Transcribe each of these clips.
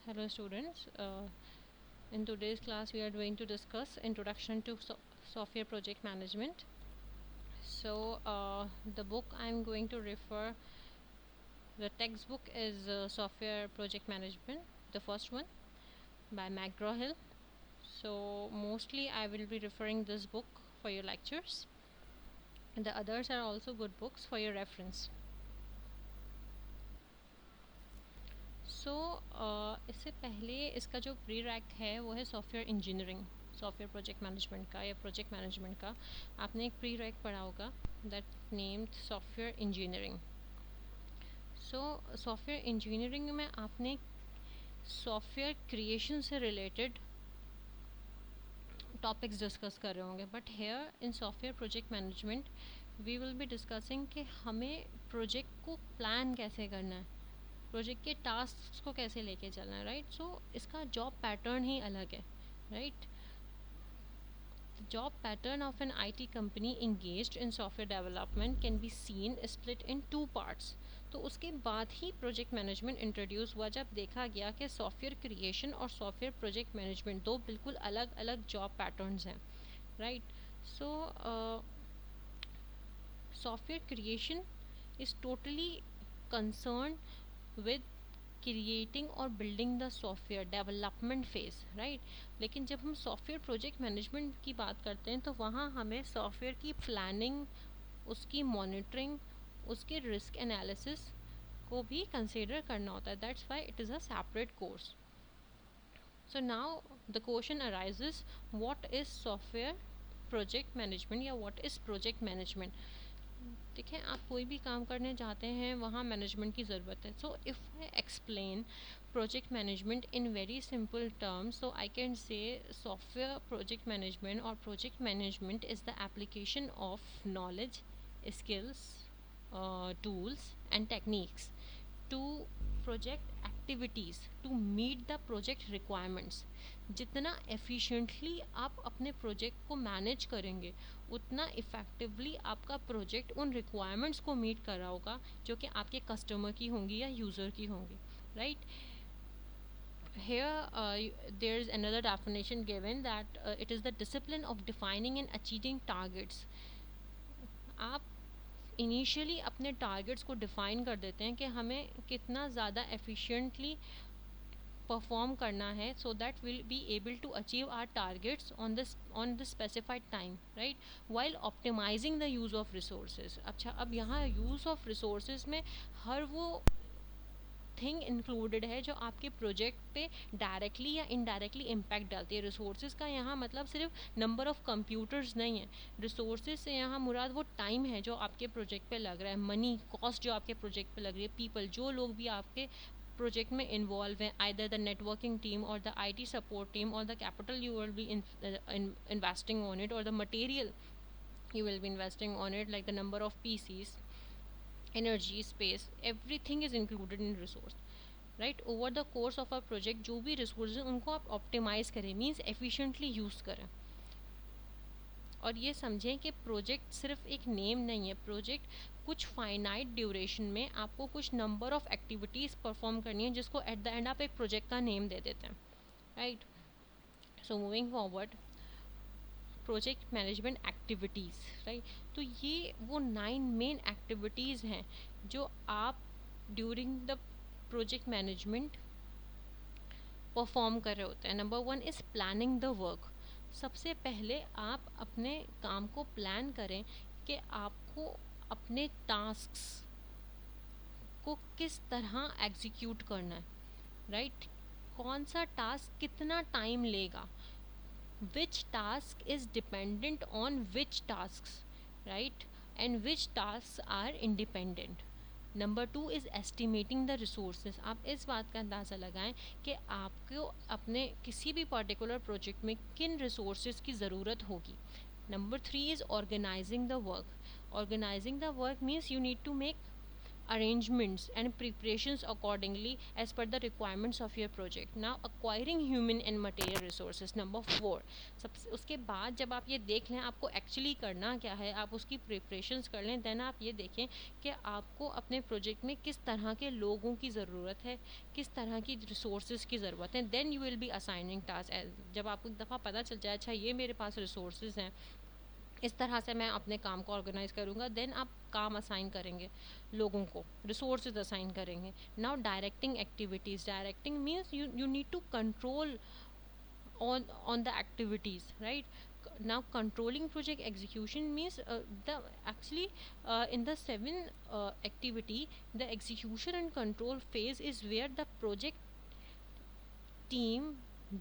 Hello students. In today's class we are going to discuss introduction to software project management. The book I'm going to refer, the textbook is Software Project Management, the first one by McGraw-Hill. So mostly I will be referring this book for your lectures. And the others are also good books for your reference. इससे पहले इसका जो pre rack है वो है software engineering, software project management का या project management का। आपने एक प्री रैक पढ़ा होगा that named software engineering. Software engineering में आपने सॉफ्टवेयर क्रिएशन से रिलेटेड टॉपिक्स डिस्कस कर रहे होंगे, but here in software project management we will be discussing कि हमें प्रोजेक्ट को प्लान कैसे करना है, प्रोजेक्ट के टास्क को कैसे लेके चलना है, राइट। इसका जॉब पैटर्न ही अलग है, right. The job pattern of an IT company engaged in software development can be seen split in two parts. तो उसके बाद ही प्रोजेक्ट मैनेजमेंट इंट्रोड्यूस हुआ, जब देखा गया कि सॉफ्टवेयर क्रिएशन और सॉफ्टवेयर प्रोजेक्ट मैनेजमेंट दो बिल्कुल अलग अलग जॉब पैटर्न्स हैं, right. So software creation is totally concern with creating और building the software development phase, right. लेकिन जब हम सॉफ्टवेयर प्रोजेक्ट मैनेजमेंट की बात करते हैं तो वहाँ हमें सॉफ्टवेयर की प्लानिंग, उसकी मॉनिटरिंग, उसके रिस्क एनालिसिस को भी कंसिडर करना होता है। That's why it is a separate course. So now the question arises, what is software project management या व्हाट इज़ प्रोजेक्ट मैनेजमेंट। देखिए, आप कोई भी काम करने चाहते हैं वहाँ मैनेजमेंट की ज़रूरत है। So if I explain project management in very simple terms, so I can say software project management और project management is the application of knowledge, skills, tools and techniques to project activities to meet the project requirements. जितना efficiently आप अपने project को manage करेंगे उतना effectively आपका project उन requirements को मीट कर रहा होगा जो कि आपके कस्टमर की होंगी या यूज़र की होंगी, right. Here there is another definition given that it is the discipline of defining and achieving targets. आप इनिशियली अपने टारगेट्स को डिफ़ाइन कर देते हैं कि हमें कितना ज़्यादा एफिशिएंटली परफॉर्म करना है, so that will be able to achieve our targets on the specified time, right, while optimising the use of resources. अच्छा, अब यहाँ यूज़ ऑफ रिसोर्सेज में हर वो थिंग इंक्लूडेड है जो आपके प्रोजेक्ट पे डायरेक्टली या इनडायरेक्टली इम्पैक्ट डालती है। रिसोर्सेज का यहाँ मतलब सिर्फ नंबर ऑफ़ कंप्यूटर्स नहीं है। रिसोर्सेज से यहाँ मुराद वो टाइम है जो आपके प्रोजेक्ट पे लग रहा है, मनी कॉस्ट जो आपके प्रोजेक्ट पे लग रही है, पीपल जो लोग भी आपके प्रोजेक्ट में इन्वॉल्व हैं, आइदर द नेटवर्किंग टीम और द IT सपोर्ट टीम और the capital you will be investing on it और the material you will be investing on it, like the number of PCs, energy, space, everything is included in resource, right. Over the course of a project जो भी resource हैं उनको आप optimise करें, means efficiently use करें। और ये समझें कि प्रोजेक्ट सिर्फ एक नेम नहीं है। प्रोजेक्ट कुछ फाइनाइट ड्यूरेशन में आपको कुछ नंबर ऑफ एक्टिविटीज़ परफॉर्म करनी है जिसको एट द एंड आप एक प्रोजेक्ट का नेम दे देते हैं, right. So moving forward, project management activities, right. तो ये वो 9 मेन एक्टिविटीज़ हैं जो आप during the project management perform कर रहे होते हैं। Number 1 is planning the work. सबसे पहले आप अपने काम को प्लान करें कि आपको अपने टास्क्स को किस तरह एग्जीक्यूट करना है, राइट। कौन सा टास्क कितना टाइम लेगा, which task is dependent on which tasks, right, and which tasks are independent. Number 2 is estimating the resources. आप इस बात का अंदाज़ा लगाएं कि आपको अपने किसी भी पर्टिकुलर प्रोजेक्ट में किन रिसोर्सेज की ज़रूरत होगी। Number 3 is organising the work. Organising the work means you need to make arrangements and preparations accordingly as per the requirements of your project. Now acquiring human and material resources, number 4. सब उसके बाद जब आप ये देख लें आपको actually करना क्या है, आप उसकी प्रिपरेशंस कर लें, देन आप ये देखें कि आपको अपने प्रोजेक्ट में किस तरह के लोगों की ज़रूरत है, किस तरह की रिसोर्सेज की ज़रूरत है. Then you will be assigning task. जब आपको एक दफ़ा पता चल जाए अच्छा ये मेरे पास रिसोर्सेज हैं, इस तरह से मैं अपने काम को ऑर्गेनाइज करूँगा, देन आप काम असाइन करेंगे, लोगों को रिसोर्सेज असाइन करेंगे. Now directing activities. Directing means you need to control on the activities, right? Now controlling project execution means the actually in the 7 activity, the execution and control phase is where the project team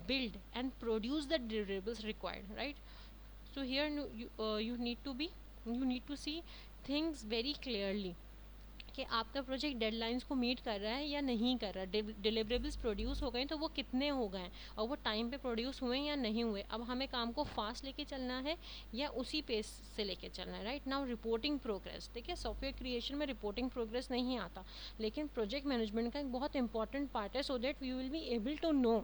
build and produce the deliverables required, right? So here you need to see things very clearly कि आपका project deadlines को meet कर रहा है या नहीं कर रहा. डिलीवरेबल्स प्रोड्यूस हो गए तो वो कितने हो गए और वो टाइम पे प्रोड्यूस हुए या नहीं हुए. अब हमें काम को फास्ट लेके चलना है या उसी पेस से लेके चलना है, राइट? Now reporting progress. देखिए सॉफ्टवेयर क्रिएशन में रिपोर्टिंग प्रोग्रेस नहीं आता, लेकिन प्रोजेक्ट मैनेजमेंट का एक बहुत इंपॉर्टेंट पार्ट है, so that we will be able to know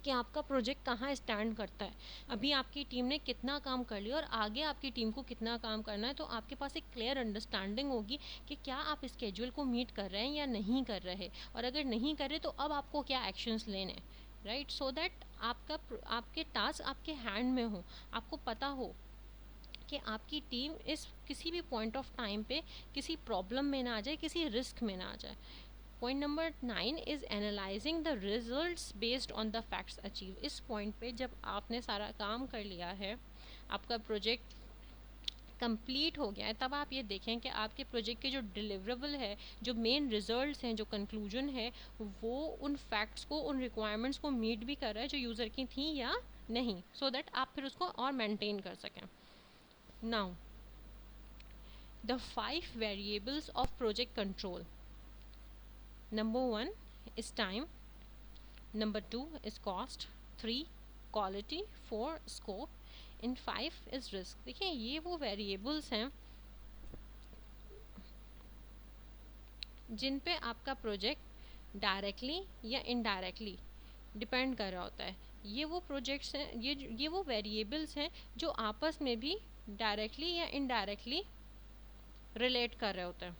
कि आपका प्रोजेक्ट कहाँ स्टैंड करता है, अभी आपकी टीम ने कितना काम कर लिया और आगे आपकी टीम को कितना काम करना है. तो आपके पास एक क्लियर अंडरस्टैंडिंग होगी कि क्या आप स्केड्यूल को मीट कर रहे हैं या नहीं कर रहे, और अगर नहीं कर रहे तो अब आपको क्या एक्शंस लेने, राइट? सो दैट आपके टास्क आपके हैंड में हो, आपको पता हो कि आपकी टीम इस किसी भी पॉइंट ऑफ टाइम पे किसी प्रॉब्लम में ना आ जाए, किसी रिस्क में ना आ जाए. Point number 9 is analysing the results based on the facts achieve. इस पॉइंट पे जब आपने सारा काम कर लिया है, आपका प्रोजेक्ट कंप्लीट हो गया है, तब आप ये देखें कि आपके प्रोजेक्ट के जो डिलीवरेबल है, जो मेन रिजल्ट्स हैं, जो कंक्लूजन है, वो उन फैक्ट्स को, उन रिक्वायरमेंट्स को मीट भी कर रहा है जो यूज़र की थी या नहीं, सो दैट आप फिर उसको और मेंटेन कर सकें. Now the 5 variables of project control. Number 1 is time, number 2 is cost, 3 quality, 4 scope, and 5 is risk. देखिए ये वो वेरिएबल्स हैं जिन पे आपका प्रोजेक्ट डायरेक्टली या इनडायरेक्टली डिपेंड कर रहा होता है. ये वो प्रोजेक्ट्स हैं, ये वो वेरिएबल्स हैं जो आपस में भी डायरेक्टली या इनडायरेक्टली रिलेट कर रहे होते हैं.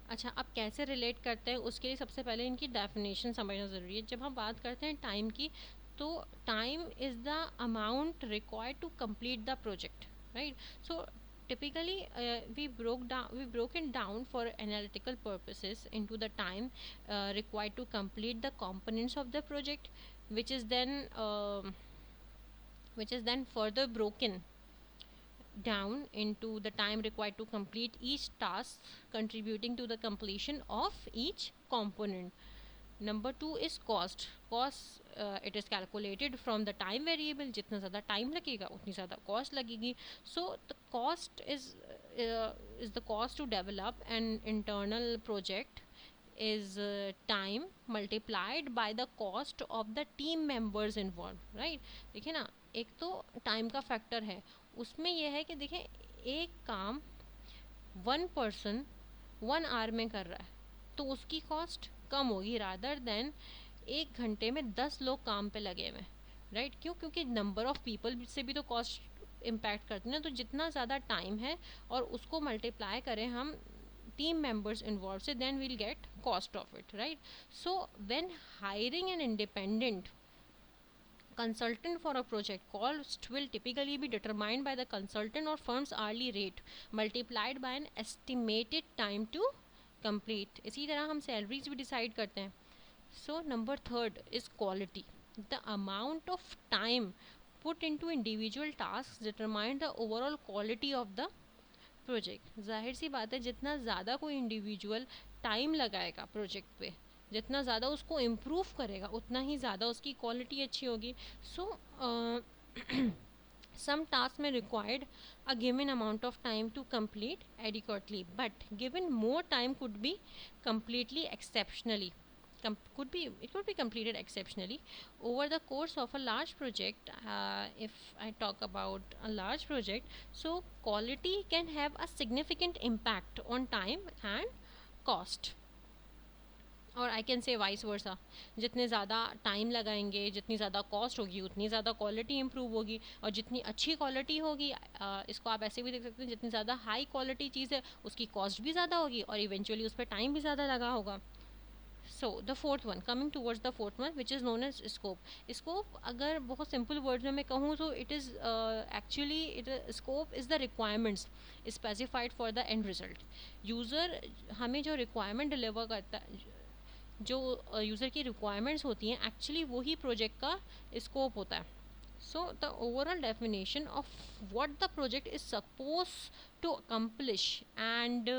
अच्छा, अब कैसे रिलेट करते हैं उसके लिए सबसे पहले इनकी डेफिनेशन समझना ज़रूरी है. जब हम बात करते हैं टाइम की, तो time is the amount required to complete the project, right? So typically we broke it down for analytical purposes into the time required to complete the components of the project, which is then further broken down into the time required to complete each task, contributing to the completion of each component. Number 2 is cost. It is calculated from the time variable. जितना ज़्यादा time लगेगा उतनी ज़्यादा cost लगेगी. So the cost is the cost to develop an internal project is time multiplied by the cost of the team members involved, right? देखिए ना, एक तो टाइम का फैक्टर है, उसमें यह है कि देखिए एक काम 1 पर्सन 1 आवर में कर रहा है तो उसकी कॉस्ट कम होगी रादर देन 1 घंटे में 10 लोग काम पे लगे हुए, राइट? क्यों? क्योंकि नंबर ऑफ पीपल से भी तो कॉस्ट इम्पैक्ट करते हैं. तो जितना ज़्यादा टाइम है और उसको मल्टीप्लाई करें हम team members involved, so then we'll get cost of it, right? So when hiring an independent consultant for a project, cost will typically be determined by the consultant or firm's hourly rate multiplied by an estimated time to complete. इसी तरह हम salaries भी decide करते हैं. So number 3rd is quality. The amount of time put into individual tasks determine the overall quality of the project. जाहिर सी बात है जितना ज़्यादा कोई इंडिविजुअल टाइम लगाएगा प्रोजेक्ट पे, जितना ज़्यादा उसको इम्प्रूव करेगा उतना ही ज़्यादा उसकी क्वालिटी अच्छी होगी. सो some tasks may required a given amount of time to complete adequately, but given more time could be completely exceptionally It could be completed exceptionally over the course of a large project. If I talk about a large project, so quality can have a significant impact on time and cost, और आई can से vice versa. जितने ज़्यादा time लगाएंगे, जितनी ज़्यादा cost होगी, उतनी ज़्यादा क्वालिटी इंप्रूव होगी. और जितनी अच्छी क्वालिटी होगी, इसको आप ऐसे भी देख सकते हैं, जितनी ज़्यादा हाई क्वालिटी चीज़ है उसकी कॉस्ट भी ज़्यादा होगी और इवेंचुअली उस पर टाइम भी ज़्यादा लगा होगा. So the fourth one, coming towards the fourth one which is known as scope. Scope अगर बहुत सिंपल वर्ड्स में मैं कहूँ तो it is actually it scope is the requirements specified for the end result. User हमें जो requirement deliver करता है, जो यूज़र की रिक्वायरमेंट्स होती हैं, एक्चुअली वही प्रोजेक्ट का स्कोप होता है. So the overall definition of what the project is suppose to accomplish and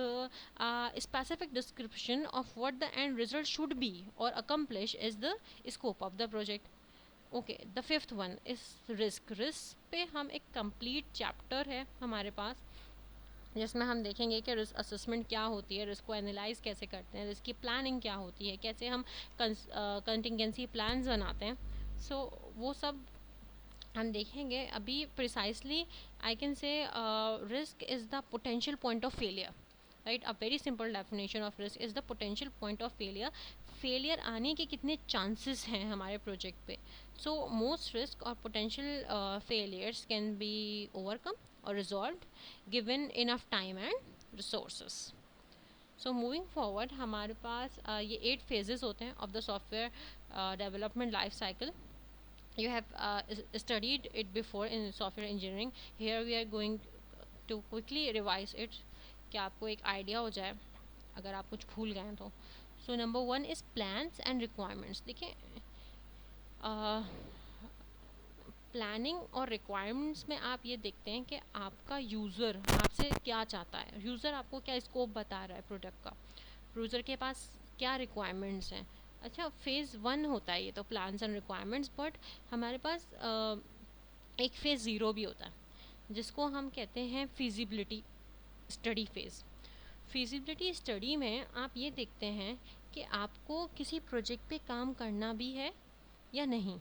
specific description of what the end result should be or accomplish is the scope of the project. Okay, the fifth one is risk. Risk पे हम एक complete chapter है हमारे पास, जिसमें हम देखेंगे कि risk assessment क्या होती है, रिस्क को एनालाइज कैसे करते हैं, रिस्क की प्लानिंग क्या होती है, कैसे हम कंटिंजेंसी प्लान्स बनाते हैं. सो वो सब हम देखेंगे अभी. प्रिसाइसली आई कैन से risk is the potential point of failure, right. A very simple definition of risk is the potential point of failure. Failure आने के कितने चांसेस हैं हमारे प्रोजेक्ट पे. सो मोस्ट रिस्क और potential failures can be overcome or resolved given enough time and resources. So moving forward, हमारे पास ये 8 phases होते हैं of the software development life cycle. You have studied it before in software engineering. Here we are going to quickly revise it, कि आपको एक idea हो जाए अगर आप कुछ भूल गए तो. So number 1 is plans and requirements. देखिए प्लानिंग और रिक्वायरमेंट्स में आप ये देखते हैं कि आपका यूज़र आपसे क्या चाहता है, यूज़र आपको क्या स्कोप बता रहा है प्रोडक्ट का, यूज़र के पास क्या रिक्वायरमेंट्स हैं. अच्छा, फेज़ 1 होता है ये तो, प्लान्स एंड रिक्वायरमेंट्स. बट हमारे पास एक फ़ेज़ 0 भी होता है जिसको हम कहते हैं feasibility study phase. Feasibility study में आप ये देखते हैं कि आपको किसी प्रोजेक्ट पे काम करना भी है या नहीं,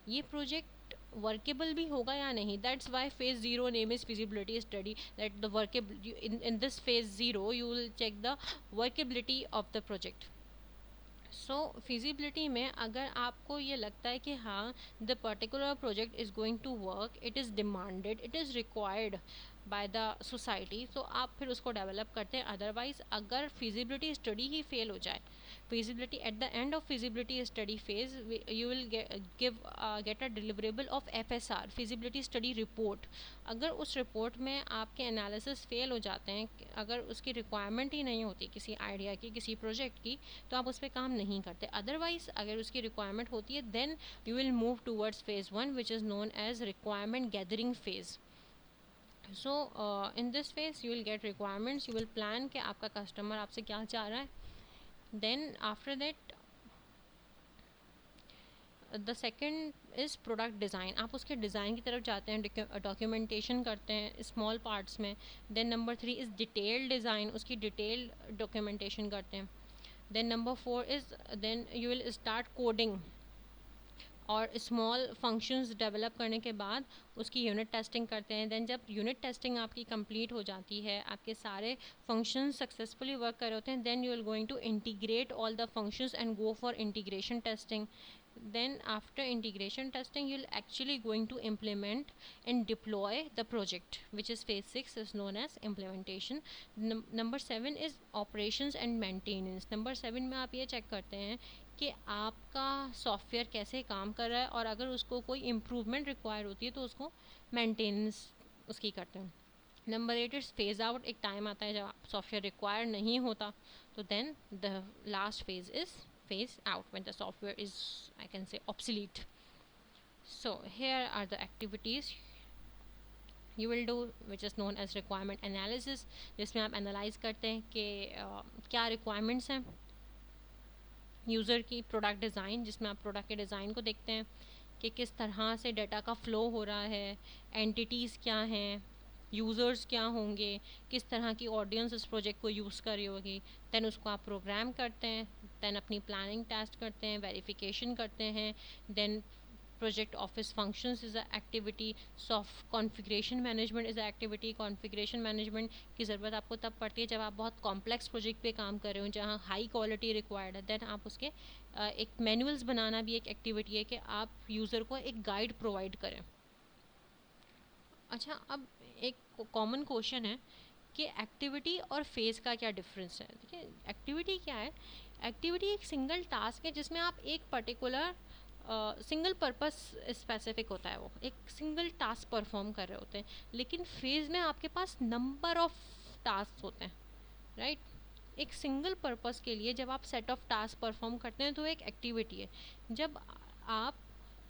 ये प्रोजेक्ट वर्केबल भी होगा या नहीं. That's why phase 0 name is feasibility study. That the workable in this phase 0 you will check the workability of the project. So feasibility में अगर आपको ये लगता है कि हाँ the particular project is going to work, it is demanded, it is required by the society, तो आप फिर उसको डेवलप करते हैं. अदरवाइज अगर फिजिबिलिटी स्टडी ही फेल हो जाए, feasibility at the end of feasibility study phase you will get a deliverable of FSR, feasibility study report. अगर उस रिपोर्ट में आपके एनालिसिस फेल हो जाते हैं, अगर उसकी रिक्वायरमेंट ही नहीं होती किसी आइडिया की, किसी प्रोजेक्ट की, तो आप उस पर काम नहीं करते. अदरवाइज अगर उसकी रिक्वायरमेंट होती है then you will move towards phase 1 which is known as requirement gathering phase. So in this phase you will get requirements, you will plan कि आपका कस्टमर आपसे क्या चाह रहा है. Then after that the second is product design. आप उसके design की तरफ जाते हैं, डॉक्यूमेंटेशन करते हैं स्मॉल पार्ट्स में. Then number 3 is detail design, उसकी डिटेल डॉक्यूमेंटेशन करते हैं. Then number 4 is then you will start coding, और स्मॉल फंक्शंस डेवलप करने के बाद उसकी यूनिट टेस्टिंग करते हैं. देन जब यूनिट टेस्टिंग आपकी कंप्लीट हो जाती है, आपके सारे फंक्शंस सक्सेसफुली वर्क कर रहे होते हैं, then you will going to integrate all the functions and go for integration testing. then after integration testing you'll actually going to implement and deploy the project, which is phase 6 is known as implementation. Number 7 is operations and maintenance. number 7 में आप ये check करते हैं कि आपका software कैसे काम कर रहा है, और अगर उसको कोई इम्प्रूवमेंट रिक्वायर होती है तो उसको मेंटेनेंस उसकी करते हैं. Number 8 is phase out. एक टाइम आता है जब सॉफ्टवेयर रिक्वायर नहीं होता, तो then the last phase is phase out when the software is, I can say, obsolete. So here are the activities you will do which is known as requirement analysis, जिसमें आप analyse करते हैं कि क्या requirements हैं user की. Product design, जिसमें आप प्रोडक्ट के डिज़ाइन को देखते हैं कि किस तरह से डाटा का फ़्लो हो रहा है, एंटिटीज़ क्या हैं, यूज़र्स क्या होंगे, किस तरह की ऑडियंस इस प्रोजेक्ट को यूज़ कर रही होगी। दैन उसको आप प्रोग्राम करते हैं, दैन अपनी प्लानिंग टेस्ट करते हैं, वेरिफिकेशन करते हैं, then project office functions is a activity, soft configuration management is a activity। configuration management की ज़रूरत आपको तब पड़ती है जब आप बहुत कॉम्प्लेक्स प्रोजेक्ट पे काम कर रहे हो जहाँ हाई क्वालिटी रिक्वायर्ड है। देन आप उसके एक मैनुअल्स बनाना भी एक एक्टिविटी है कि आप यूज़र को एक गाइड प्रोवाइड करें। अच्छा, अब एक कॉमन क्वेश्चन है कि एक्टिविटी और फेज़ का क्या डिफरेंस है। देखिए, एक्टिविटी क्या है? एक्टिविटी एक सिंगल टास्क है जिसमें आप एक पर्टिकुलर सिंगल पर्पस स्पेसिफिक होता है, वो एक सिंगल टास्क परफॉर्म कर रहे होते हैं। लेकिन फेज़ में आपके पास नंबर ऑफ टास्क होते हैं, राइट। एक सिंगल पर्पस के लिए जब आप सेट ऑफ टास्क परफॉर्म करते हैं तो एक एक्टिविटी है। जब आप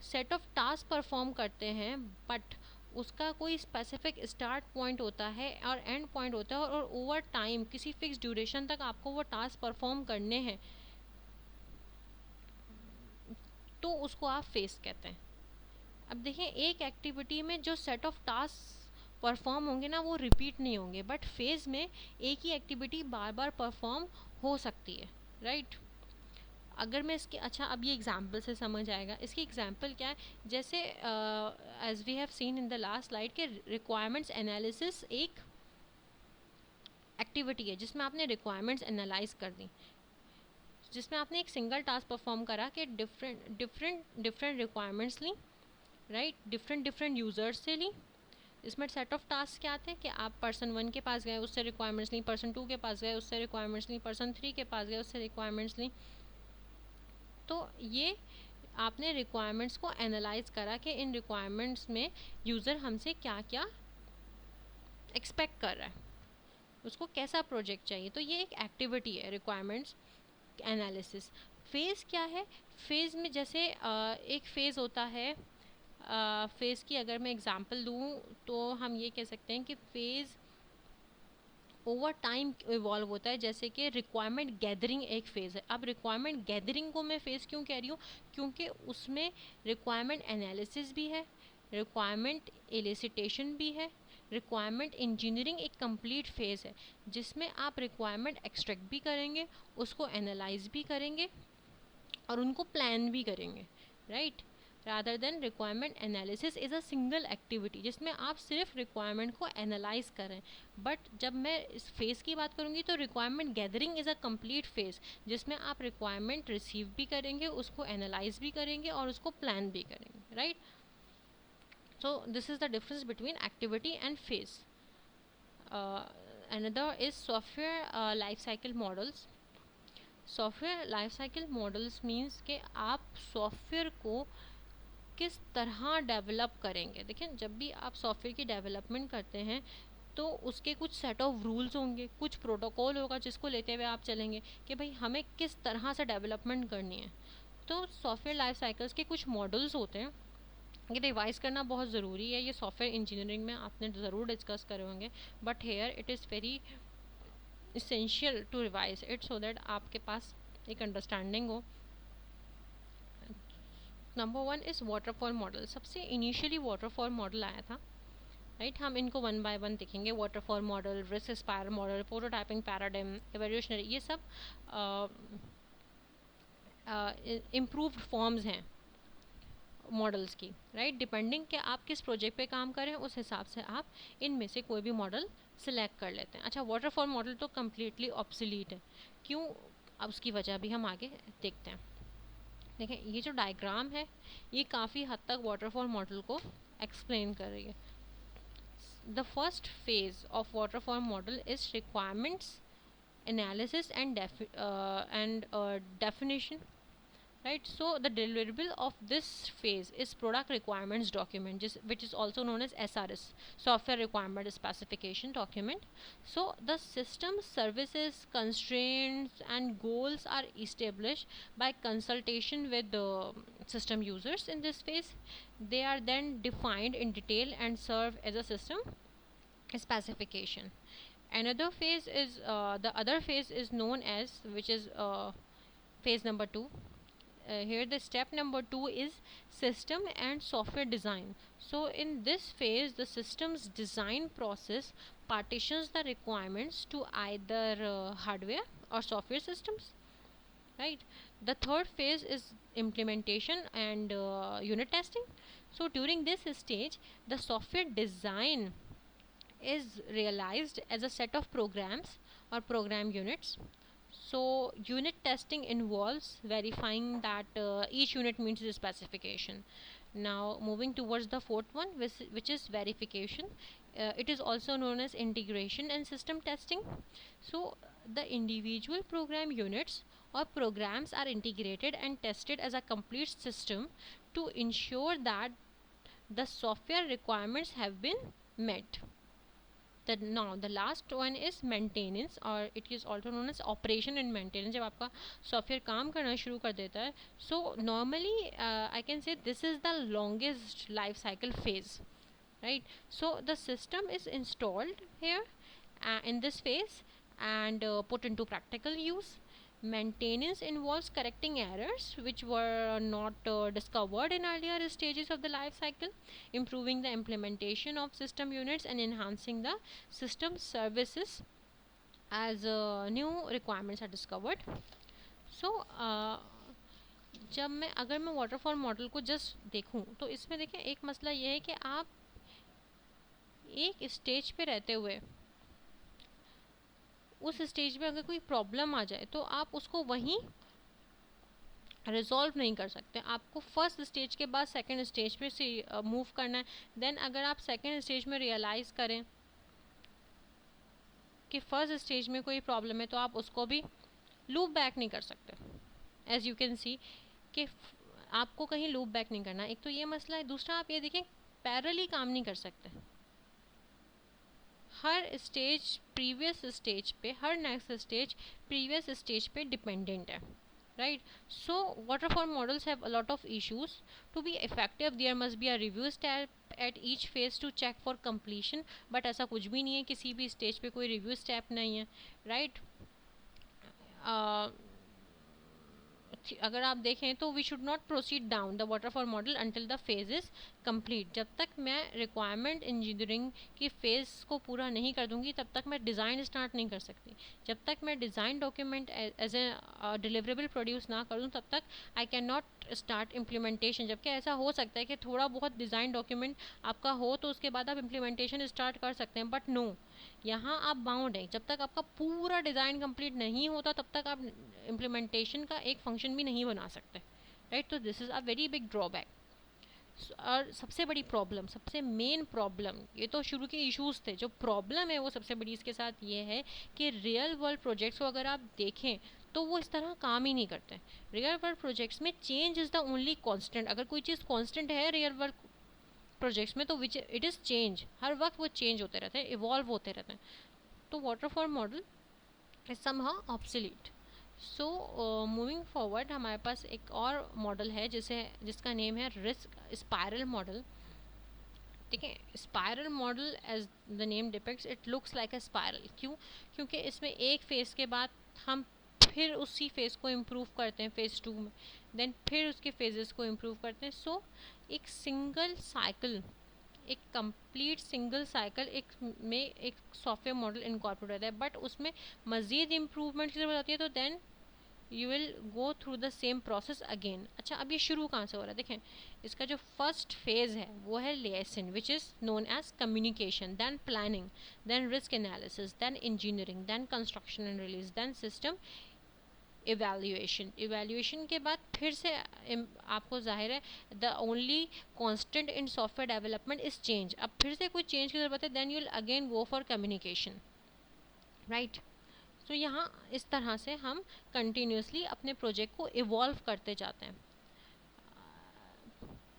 सेट ऑफ टास्क परफॉर्म करते हैं बट उसका कोई स्पेसिफिक स्टार्ट पॉइंट होता है और एंड पॉइंट होता है और ओवर टाइम किसी फिक्स ड्यूरेशन तक आपको वो टास्क परफॉर्म करने हैं, तो उसको आप फेस कहते हैं। अब देखिए, एक एक्टिविटी में जो सेट ऑफ टास्क परफॉर्म होंगे ना वो रिपीट नहीं होंगे, बट फेज में एक ही एक्टिविटी बार बार परफॉर्म हो सकती है, राइट। अगर मैं इसके, अच्छा अब ये एग्जाम्पल से समझ आएगा। इसकी एग्जाम्पल क्या है? जैसे as we have seen in the last slide के रिक्वायरमेंट्स एनालिसिस एक एक्टिविटी है जिसमें आपने रिक्वायरमेंट्स एनालाइज कर दी, जिसमें आपने एक सिंगल टास्क परफॉर्म करा कि डिफरेंट रिक्वायरमेंट्स ली, राइट, डिफरेंट यूज़र्स से ली। इसमें सेट ऑफ टास्क क्या थे कि आप पर्सन 1 के पास गए, उससे रिक्वायरमेंट्स ली, पर्सन 2 के पास गए, उससे रिक्वायरमेंट्स ली, पर्सन 3 के पास गए, उससे रिक्वायरमेंट्स ली। तो ये आपने रिक्वायरमेंट्स को एनालाइज करा कि इन रिक्वायरमेंट्स में यूज़र हमसे क्या क्या एक्सपेक्ट कर रहा है, उसको कैसा प्रोजेक्ट चाहिए। तो ये एक एक्टिविटी है, रिक्वायरमेंट्स एनालिसिस। फेज़ क्या है? फेज़ में जैसे एक फ़ेज़ होता है, फ़ेज़ की अगर मैं एग्जांपल दूँ तो हम ये कह सकते हैं कि फ़ेज़ ओवर टाइम इवॉल्व होता है। जैसे कि रिक्वायरमेंट गैदरिंग एक फ़ेज़ है। अब रिक्वायरमेंट गैदरिंग को मैं फ़ेज़ क्यों कह रही हूँ? क्योंकि उसमें रिक्वायरमेंट एनालिसिस भी है, रिक्वायरमेंट एलिसिटेशन भी है, रिक्वायरमेंट इंजीनियरिंग एक कंप्लीट फ़ेज़ है जिसमें आप रिक्वायरमेंट एक्सट्रैक्ट भी करेंगे, उसको एनालाइज भी करेंगे और उनको प्लान भी करेंगे, right. Rather than requirement analysis is a single activity जिसमें आप सिर्फ रिक्वायरमेंट को एनालाइज करें। बट जब मैं इस फेज़ की बात करूँगी तो requirement gathering is a complete phase जिसमें आप रिक्वायरमेंट रिसीव भी करेंगे, उसको एनालाइज भी करेंगे और उसको प्लान भी करेंगे, right. So this is the difference between activity and phase. Another is software life cycle models. Software life cycle models means कि आप सॉफ्टवेयर को किस तरह डेवलप करेंगे। देखिए, जब भी आप सॉफ्टवेयर की डेवलपमेंट करते हैं तो उसके कुछ सेट ऑफ रूल्स होंगे, कुछ प्रोटोकॉल होगा जिसको लेते हुए आप चलेंगे कि भाई हमें किस तरह से डेवलपमेंट करनी है। तो सॉफ्टवेयर लाइफ साइकिल्स के कुछ मॉडल्स होते हैं, ये रिवाइज करना बहुत ज़रूरी है। ये सॉफ्टवेयर इंजीनियरिंग में आपने ज़रूर डिस्कस करे होंगे, but here it is very essential to revise it so that आपके पास एक अंडरस्टैंडिंग हो। Number 1 is waterfall model. सबसे इनिशियली वाटरफॉल मॉडल आया था, राइट। हम इनको वन बाय वन देखेंगे। Waterfall model, risk spiral model, prototyping paradigm, evolutionary, ये सब इम्प्रूव्ड फॉर्म्स हैं मॉडल्स की, राइट। डिपेंडिंग कि आप किस प्रोजेक्ट पे काम करें उस हिसाब से आप इनमें से कोई भी मॉडल सिलेक्ट कर लेते हैं। अच्छा, वाटरफॉल मॉडल तो कम्प्लीटली ऑब्सोलीट है। क्यों? अब उसकी वजह भी हम आगे देखते हैं। देखें, ये जो डायग्राम है ये काफ़ी हद तक वाटरफॉल मॉडल को एक्सप्लेन कर रही है। The first phase of waterfall model is requirements analysis and definition, right. So the deliverable of this phase is product requirements document, which is also known as SRS, software requirement specification document. So the system services, constraints and goals are established by consultation with the system users. In this phase they are then defined in detail and serve as a system specification. Another phase is the other phase is known as, which is phase number 2, here the step number 2 is system and software design. So in this phase, the systems design process partitions the requirements to either hardware or software systems, right? The third phase is implementation and unit testing. So during this stage, the software design is realized as a set of programs or program units. So unit testing involves verifying that each unit meets the specification. Now moving towards the fourth one, which is verification. It is also known as integration and system testing. So the individual program units or programs are integrated and tested as a complete system to ensure that the software requirements have been met. Now the last one is maintenance, or it is also known as operation and maintenance. जब आपका software काम करना शुरू कर देता है, so normally I can say this is the longest life cycle phase, right? So the system is installed here in this phase and put into practical use. Maintenance involves correcting errors which were not discovered in earlier stages of the life cycle, improving the implementation of system units and enhancing the system services as new requirements are discovered. So जब मैं अगर मैं waterfall model को just देखूं तो इसमें देखें एक मसला ये है कि आप एक स्टेज पे रहते हुए उस स्टेज में अगर कोई प्रॉब्लम आ जाए तो आप उसको वहीं रिजॉल्व नहीं कर सकते, आपको फर्स्ट स्टेज के बाद सेकंड स्टेज पे से मूव करना है. देन अगर आप सेकंड स्टेज में रियलाइज़ करें कि फर्स्ट स्टेज में कोई प्रॉब्लम है तो आप उसको भी लूप बैक नहीं कर सकते. एज यू कैन सी कि आपको कहीं लूप बैक नहीं करना. एक तो ये मसला है. दूसरा आप ये देखें पैरेलली काम नहीं कर सकते. हर स्टेज प्रीवियस स्टेज पे, हर नेक्स्ट स्टेज प्रीवियस स्टेज पे डिपेंडेंट है, right? So waterfall models have a lot of issues. To be effective there must be a review step at each phase to check for completion, but ऐसा कुछ भी नहीं है, किसी भी stage पे कोई रिव्यू स्टेप नहीं है, right? अगर आप देखें तो we should not proceed down the waterfall model until the phase is complete. जब तक मैं रिक्वायरमेंट इंजीनियरिंग की फेज को पूरा नहीं कर दूंगी तब तक मैं डिज़ाइन स्टार्ट नहीं कर सकती. जब तक मैं design document as a deliverable produce ना कर दूँ तब तक I cannot start implementation. जबकि ऐसा हो सकता है कि थोड़ा बहुत डिज़ाइन डॉक्यूमेंट आपका हो तो उसके बाद आप इम्प्लीमेंटेशन स्टार्ट कर सकते हैं, बट नो, यहाँ आप बाउंड हैं. जब तक आपका पूरा डिज़ाइन कंप्लीट नहीं होता तब तक आप इम्प्लीमेंटेशन का एक फंक्शन भी नहीं बना सकते, राइट? तो this is a very big drawback. और सबसे बड़ी प्रॉब्लम, सबसे मेन प्रॉब्लम, ये तो शुरू के इश्यूज थे, जो प्रॉब्लम है वो सबसे बड़ी इसके साथ ये है कि रियल वर्ल्ड प्रोजेक्ट्स को अगर आप देखें तो वो इस तरह काम ही नहीं करते. रियल वर्ल्ड प्रोजेक्ट्स में change is the only constant. अगर कोई चीज़ कांस्टेंट है रियल वर्ल्ड प्रोजेक्ट्स में तो विच इट इज़ चेंज. हर वक्त वो चेंज होते रहते हैं, इवॉल्व होते रहते हैं. तो waterfall model is somehow obsolete. So moving forward हमारे पास एक और मॉडल है जिसका नेम है रिस्क स्पायरल मॉडल. ठीक है, spiral model as the name depicts it looks like a spiral. क्यों? क्योंकि इसमें एक फेज़ के बाद हम फिर उसी फेज़ को इम्प्रूव करते हैं फेज़ 2 में, देन फिर उसके फेजेस को इम्प्रूव करते हैं. सो एक सिंगल साइकिल, एक कंप्लीट सिंगल साइकिल में एक सॉफ्टवेयर मॉडल इनकॉर्पोरेट होता है, बट उसमें मज़ीद इम्प्रूवमेंट की ज़रूरत होती है. तो then you will go through the same process again. अच्छा, अब ये शुरू कहाँ से हो रहा है? देखें, इसका जो फर्स्ट फेज़ है वो है liaison, which is known as communication, then planning, then risk analysis, then engineering, then construction and release, then system evaluation के बाद फिर से आपको जाहिर है the only constant in software development is change. अब फिर से कोई चेंज की ज़रूरत है, then you will again go for communication, right? तो यहाँ इस तरह से हम कंटिन्यूसली अपने प्रोजेक्ट को इवॉल्व करते जाते हैं,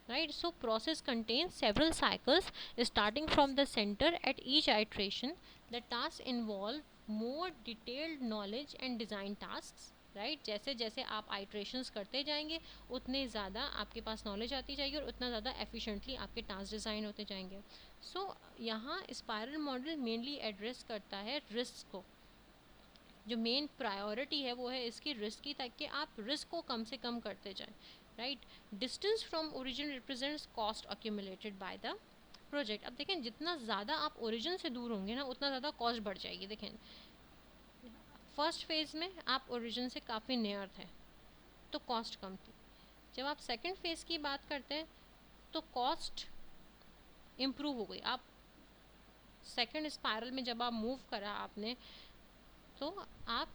right? So process contains several cycles starting from the center. At each iteration the tasks involve more detailed knowledge and design tasks, right? जैसे जैसे आप iterations करते जाएंगे उतने ज़्यादा आपके पास नॉलेज आती जाएगी और उतना ज़्यादा एफिशिएंटली आपके टास्क डिज़ाइन होते जाएंगे. सो यहाँ स्पायरल मॉडल मेनली एड्रेस करता है रिस्क को. जो मेन प्रायोरिटी है वो है इसकी रिस्क की, ताकि आप रिस्क को कम से कम करते जाएं, right. Distance from origin represents cost accumulated by the project. अब देखें जितना ज़्यादा आप ओरिजिन से दूर होंगे ना उतना ज़्यादा कॉस्ट बढ़ जाएगी। देखें फर्स्ट फेज़ में आप ओरिजिन से काफ़ी नियर थे तो कॉस्ट कम थी। जब आप सेकंड फेज़ की बात करते हैं तो कॉस्ट इम्प्रूव हो गई। आप सेकंड स्पायरल में जब आप मूव करा आपने, तो आप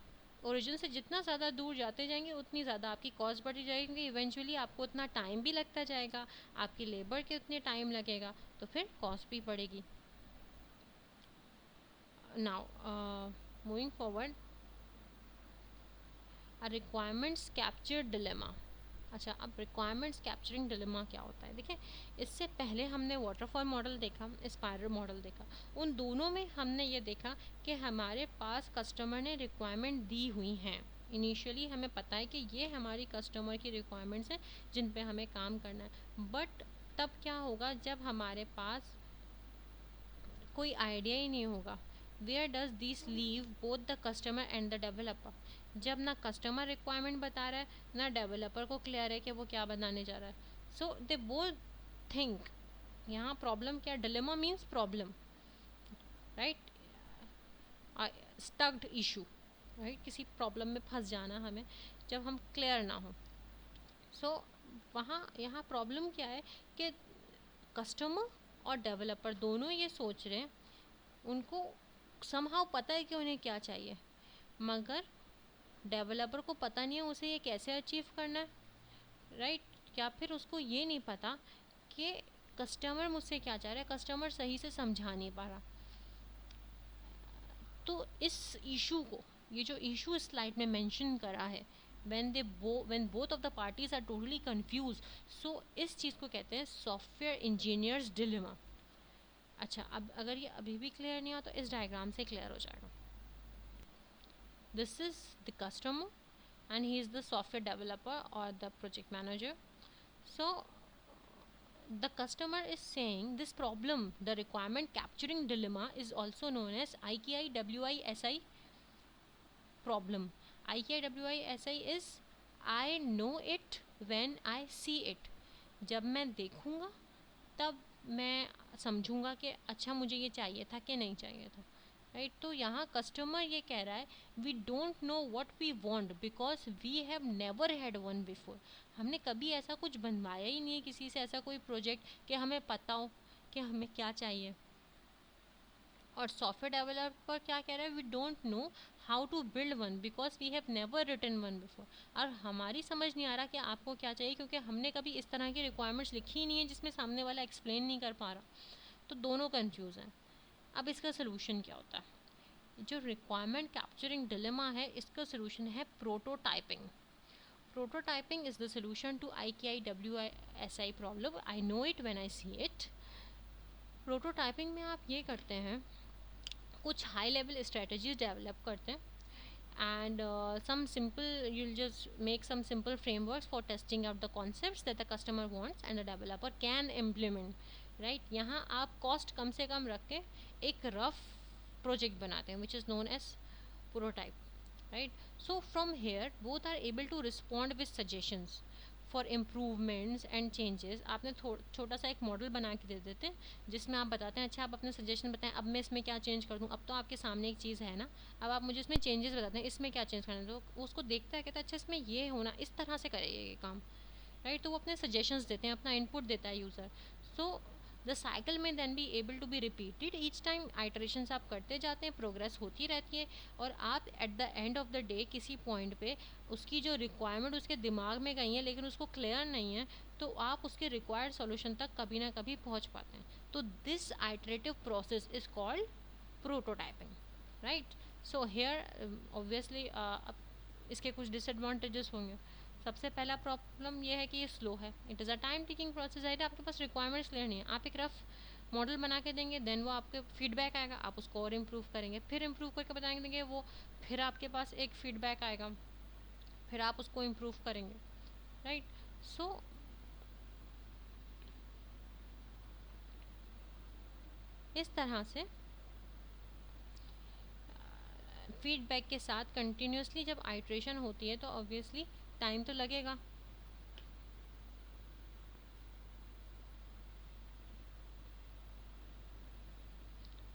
ओरिजिन से जितना ज़्यादा दूर जाते जाएंगे उतनी ज़्यादा आपकी कॉस्ट बढ़ती जाएगी। इवेंचुअली आपको उतना टाइम भी लगता जाएगा, आपकी लेबर के उतने टाइम लगेगा, तो फिर कॉस्ट भी बढ़ेगी। Now moving forward, requirements capture dilemma. अच्छा, अब रिक्वायरमेंट्स कैप्चरिंग डिलेमा क्या होता है? देखिए इससे पहले हमने वाटरफॉल मॉडल देखा, स्पाइरल मॉडल देखा। उन दोनों में हमने ये देखा कि हमारे पास कस्टमर ने रिक्वायरमेंट दी हुई हैं। इनिशियली हमें पता है कि ये हमारी कस्टमर की रिक्वायरमेंट्स हैं जिन पे हमें काम करना है। बट तब क्या होगा जब हमारे पास कोई आइडिया ही नहीं होगा, where does this leave both the customer and the developer. जब ना कस्टमर रिक्वायरमेंट बता रहा है ना डेवलपर को क्लियर है कि वो क्या बनाने जा रहा है। सो दे बोथ थिंक, यहाँ प्रॉब्लम क्या, dilemma means problem, right, स्टक्ड issue, right, किसी प्रॉब्लम में फंस जाना हमें जब हम क्लियर ना हो। सो वहाँ यहाँ प्रॉब्लम क्या है कि कस्टमर और डेवलपर दोनों ये सोच रहे हैं, उनको समहाउ पता है कि उन्हें क्या चाहिए, मगर डेवलपर को पता नहीं है उसे ये कैसे अचीव करना है, राइट। या फिर उसको ये नहीं पता कि कस्टमर मुझसे क्या चाह रहा है, कस्टमर सही से समझा नहीं पा रहा। तो इस इशू को, ये जो इशू स्लाइड में मेंशन करा है, when both of the parties are totally confused, so इस चीज़ को कहते हैं सॉफ्टवेयर इंजीनियर्स डिलेमा। अच्छा, अब अगर ये अभी भी क्लियर नहीं हुआ तो इस डायग्राम से क्लियर हो जाएगा। This is the customer and he is the software developer or the project manager. So the customer is saying this problem, the requirement capturing dilemma, is also known as IKIWISI problem. IKIWISI is I know it when I see it। जब मैं देखूँगा तब मैं समझूंगा कि अच्छा मुझे ये चाहिए था कि नहीं चाहिए था, राइट। तो यहाँ कस्टमर ये कह रहा है we don't know what we want because we have never had one before. हमने कभी ऐसा कुछ बनवाया ही नहीं है किसी से, ऐसा कोई प्रोजेक्ट कि हमें पता हो कि हमें क्या चाहिए। और सॉफ्टवेयर डेवलपर क्या कह रहा है, we don't know how to build one because we have never written one before. और हमारी समझ नहीं आ रहा कि आपको क्या चाहिए, क्योंकि हमने कभी इस तरह की रिक्वायरमेंट्स लिखी ही नहीं है जिसमें सामने वाला एक्सप्लेन नहीं कर पा रहा। तो दोनों कंफ्यूज हैं। अब इसका सोल्यूशन क्या होता है? जो रिक्वायरमेंट कैप्चरिंग डिलेमा है इसका सोल्यूशन है prototyping. Prototyping is the solution to IKIWISI problem. I know it when I see it. Prototyping में आप ये करते हैं, कुछ हाई लेवल स्ट्रेटजीज डेवलप करते हैं and some simple, you'll just make some simple frameworks for testing out the concepts that the customer wants and the developer can implement, right। यहाँ आप cost कम से कम रख के एक rough project बनाते हैं which is known as prototype, right। So from here both are able to respond with suggestions for improvements and changes. आपने छोटा सा एक मॉडल बना के दे देते हैं जिसमें आप बताते हैं अच्छा आप अपने सजेशन बताएं, अब मैं इसमें क्या चेंज कर दूं। अब तो आपके सामने एक चीज़ है ना, अब आप मुझे इसमें चेंजेस बताते हैं, इसमें क्या चेंज करना है। तो उसको देखता है, कहता है अच्छा इसमें ये होना, इस तरह से करें ये काम, राइट। तो वो अपने सजेशंस देते हैं, अपना इनपुट देता है यूज़र। सो द साइकिल में then be able to be repeated each time. Iterations आप करते जाते हैं, प्रोग्रेस होती रहती है, और आप eight the end of the day किसी पॉइंट पे उसकी जो रिक्वायरमेंट उसके दिमाग में गई है लेकिन उसको क्लियर नहीं है, तो आप उसके रिक्वायर्ड सॉल्यूशन तक कभी ना कभी पहुंच पाते हैं। तो this iterative process is called prototyping, right. So here obviously इसके कुछ डिसएडवांटेजेस होंगे। सबसे पहला प्रॉब्लम ये है कि ये स्लो है, it is a time taking process है। आपके पास रिक्वायरमेंट्स क्लियर नहीं है, आप एक रफ मॉडल बना के देंगे, देन वो आपके फीडबैक आएगा, आप उसको और इम्प्रूव करेंगे, फिर इम्प्रूव करके बताएंगे देंगे वो, फिर आपके पास एक फीडबैक आएगा, फिर आप उसको इम्प्रूव करेंगे, राइट। सो इस तरह से फीडबैक के साथ कंटिन्यूसली जब आइट्रेशन होती है तो ऑब्वियसली टाइम तो लगेगा.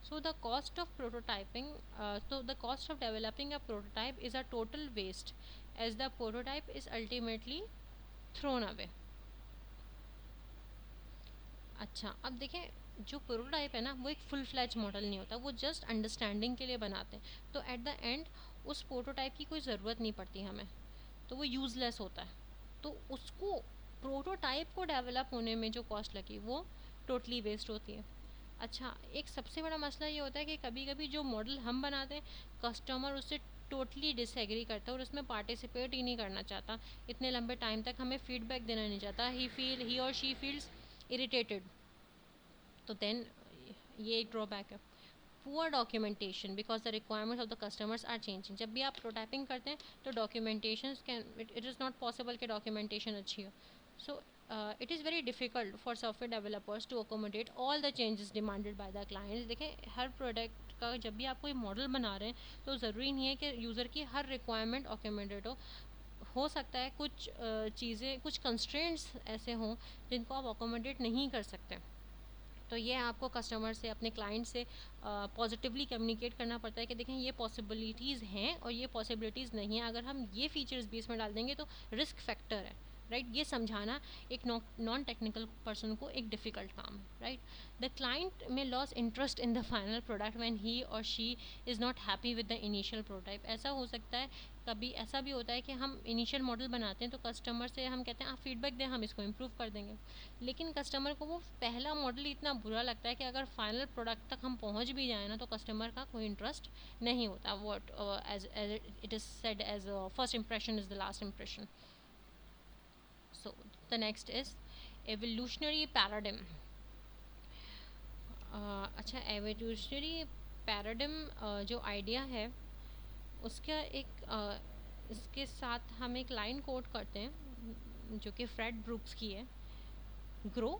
So the cost of prototyping, so the cost of developing a prototype is a total waste, as the prototype is ultimately thrown away. अच्छा, अब देखें जो प्रोटोटाइप है ना वो एक फुल फ्लैज मॉडल नहीं होता, वो जस्ट अंडरस्टैंडिंग के लिए बनाते हैं. तो एट द एंड उस प्रोटोटाइप की कोई ज़रूरत नहीं पड़ती हमें, तो वो यूज़लेस होता है. तो उसको प्रोटोटाइप को डेवलप होने में जो कॉस्ट लगी वो टोटली वेस्ट होती है. अच्छा, एक सबसे बड़ा मसला ये होता है कि कभी कभी जो मॉडल हम बनाते हैं कस्टमर उससे टोटली डिसएग्री करता है और उसमें पार्टिसिपेट ही नहीं करना चाहता. इतने लंबे टाइम तक हमें फीडबैक देना नहीं चाहता. ही और शी फील्स इरिटेटेड. तो देन ये एक ड्रॉबैक है. Poor documentation because the requirements of the customers are changing. जब भी आप प्रोटाइपिंग करते हैं तो documentation can it is not possible कि डॉक्यूमेंटेशन अच्छी हो. So it is very difficult for software developers to accommodate all the changes demanded by the clients. देखें हर प्रोडक्ट का जब भी आप कोई मॉडल बना रहे हैं तो ज़रूरी नहीं है कि यूज़र की हर रिक्वायरमेंट अकोमोडेट हो सकता है कुछ चीज़ें कुछ कंस्ट्रेंट्स ऐसे हों जिनको आप अकोमोडेट नहीं कर सकते. तो ये आपको कस्टमर से अपने क्लाइंट से पॉजिटिवली कम्युनिकेट करना पड़ता है कि देखें ये पॉसिबिलिटीज़ हैं और ये पॉसिबिलिटीज़ नहीं है. अगर हम ये फीचर्स भी इसमें डाल देंगे तो रिस्क फैक्टर है. राइट, ये समझाना एक नॉन टेक्निकल पर्सन को एक डिफ़िकल्ट काम है. Right, the client may loss interest in the final product when he और she is not happy with the initial prototype. ऐसा हो सकता है कभी ऐसा भी होता है कि हम इनिशियल मॉडल बनाते हैं तो कस्टमर से हम कहते हैं आप फीडबैक दें, हम इसको इम्प्रूव कर देंगे. लेकिन कस्टमर को वो पहला मॉडल इतना बुरा लगता है कि अगर फाइनल प्रोडक्ट तक हम पहुंच भी जाए ना तो कस्टमर का कोई इंटरेस्ट नहीं होता. What as it is said as first impression is the last impression. So the next is evolutionary paradigm. अच्छा, एवोल्यूशनरी पैराडिम जो आइडिया है उसका एक इसके साथ हम एक लाइन कोट करते हैं जो कि फ्रेड ब्रूक्स की है. ग्रो,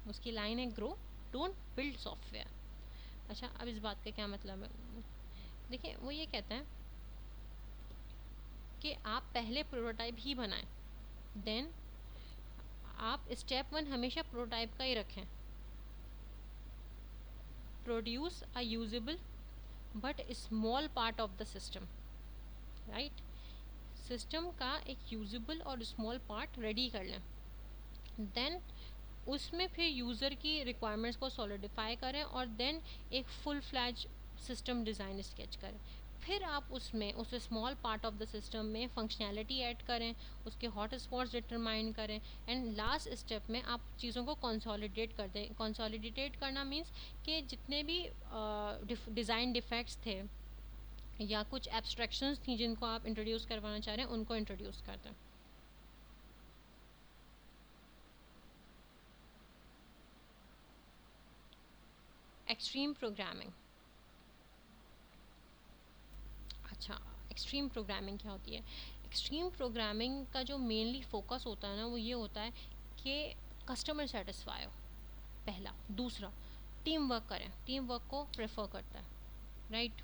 उसकी लाइन है ग्रो डोंट बिल्ड सॉफ्टवेयर. अच्छा, अब इस बात का क्या मतलब है? देखिए वो ये कहता है कि आप पहले प्रोटोटाइप ही बनाएं. देन आप स्टेप 1 हमेशा प्रोटोटाइप का ही रखें. Produce a usable but small part of the system. Right, system का एक यूजेबल और स्मॉल पार्ट रेडी कर लें. देन उसमें फिर यूज़र की रिक्वायरमेंट्स को सॉलिडिफाई करें और देन एक full fledge system design sketch करें. फिर आप उसमें उस small part of the system में फंक्शनैलिटी ऐड करें, उसके हॉट स्पॉट्स डिटरमाइन करें एंड लास्ट स्टेप में आप चीज़ों को कंसोलिडेट कर दें. कंसोलिडेट करना मीन्स कि जितने भी डिज़ाइन डिफेक्ट्स थे या कुछ एब्स्ट्रैक्शंस थी जिनको आप इंट्रोड्यूस करवाना चाह रहे हैं उनको इंट्रोड्यूस कर दें. Extreme programming. अच्छा, एक्सट्रीम प्रोग्रामिंग क्या होती है? एक्सट्रीम प्रोग्रामिंग का जो मेनली फोकस होता है ना वो ये होता है कि कस्टमर सेटिस्फाई हो पहला. दूसरा, टीम वर्क करें, टीम वर्क को प्रेफर करता है. राइट,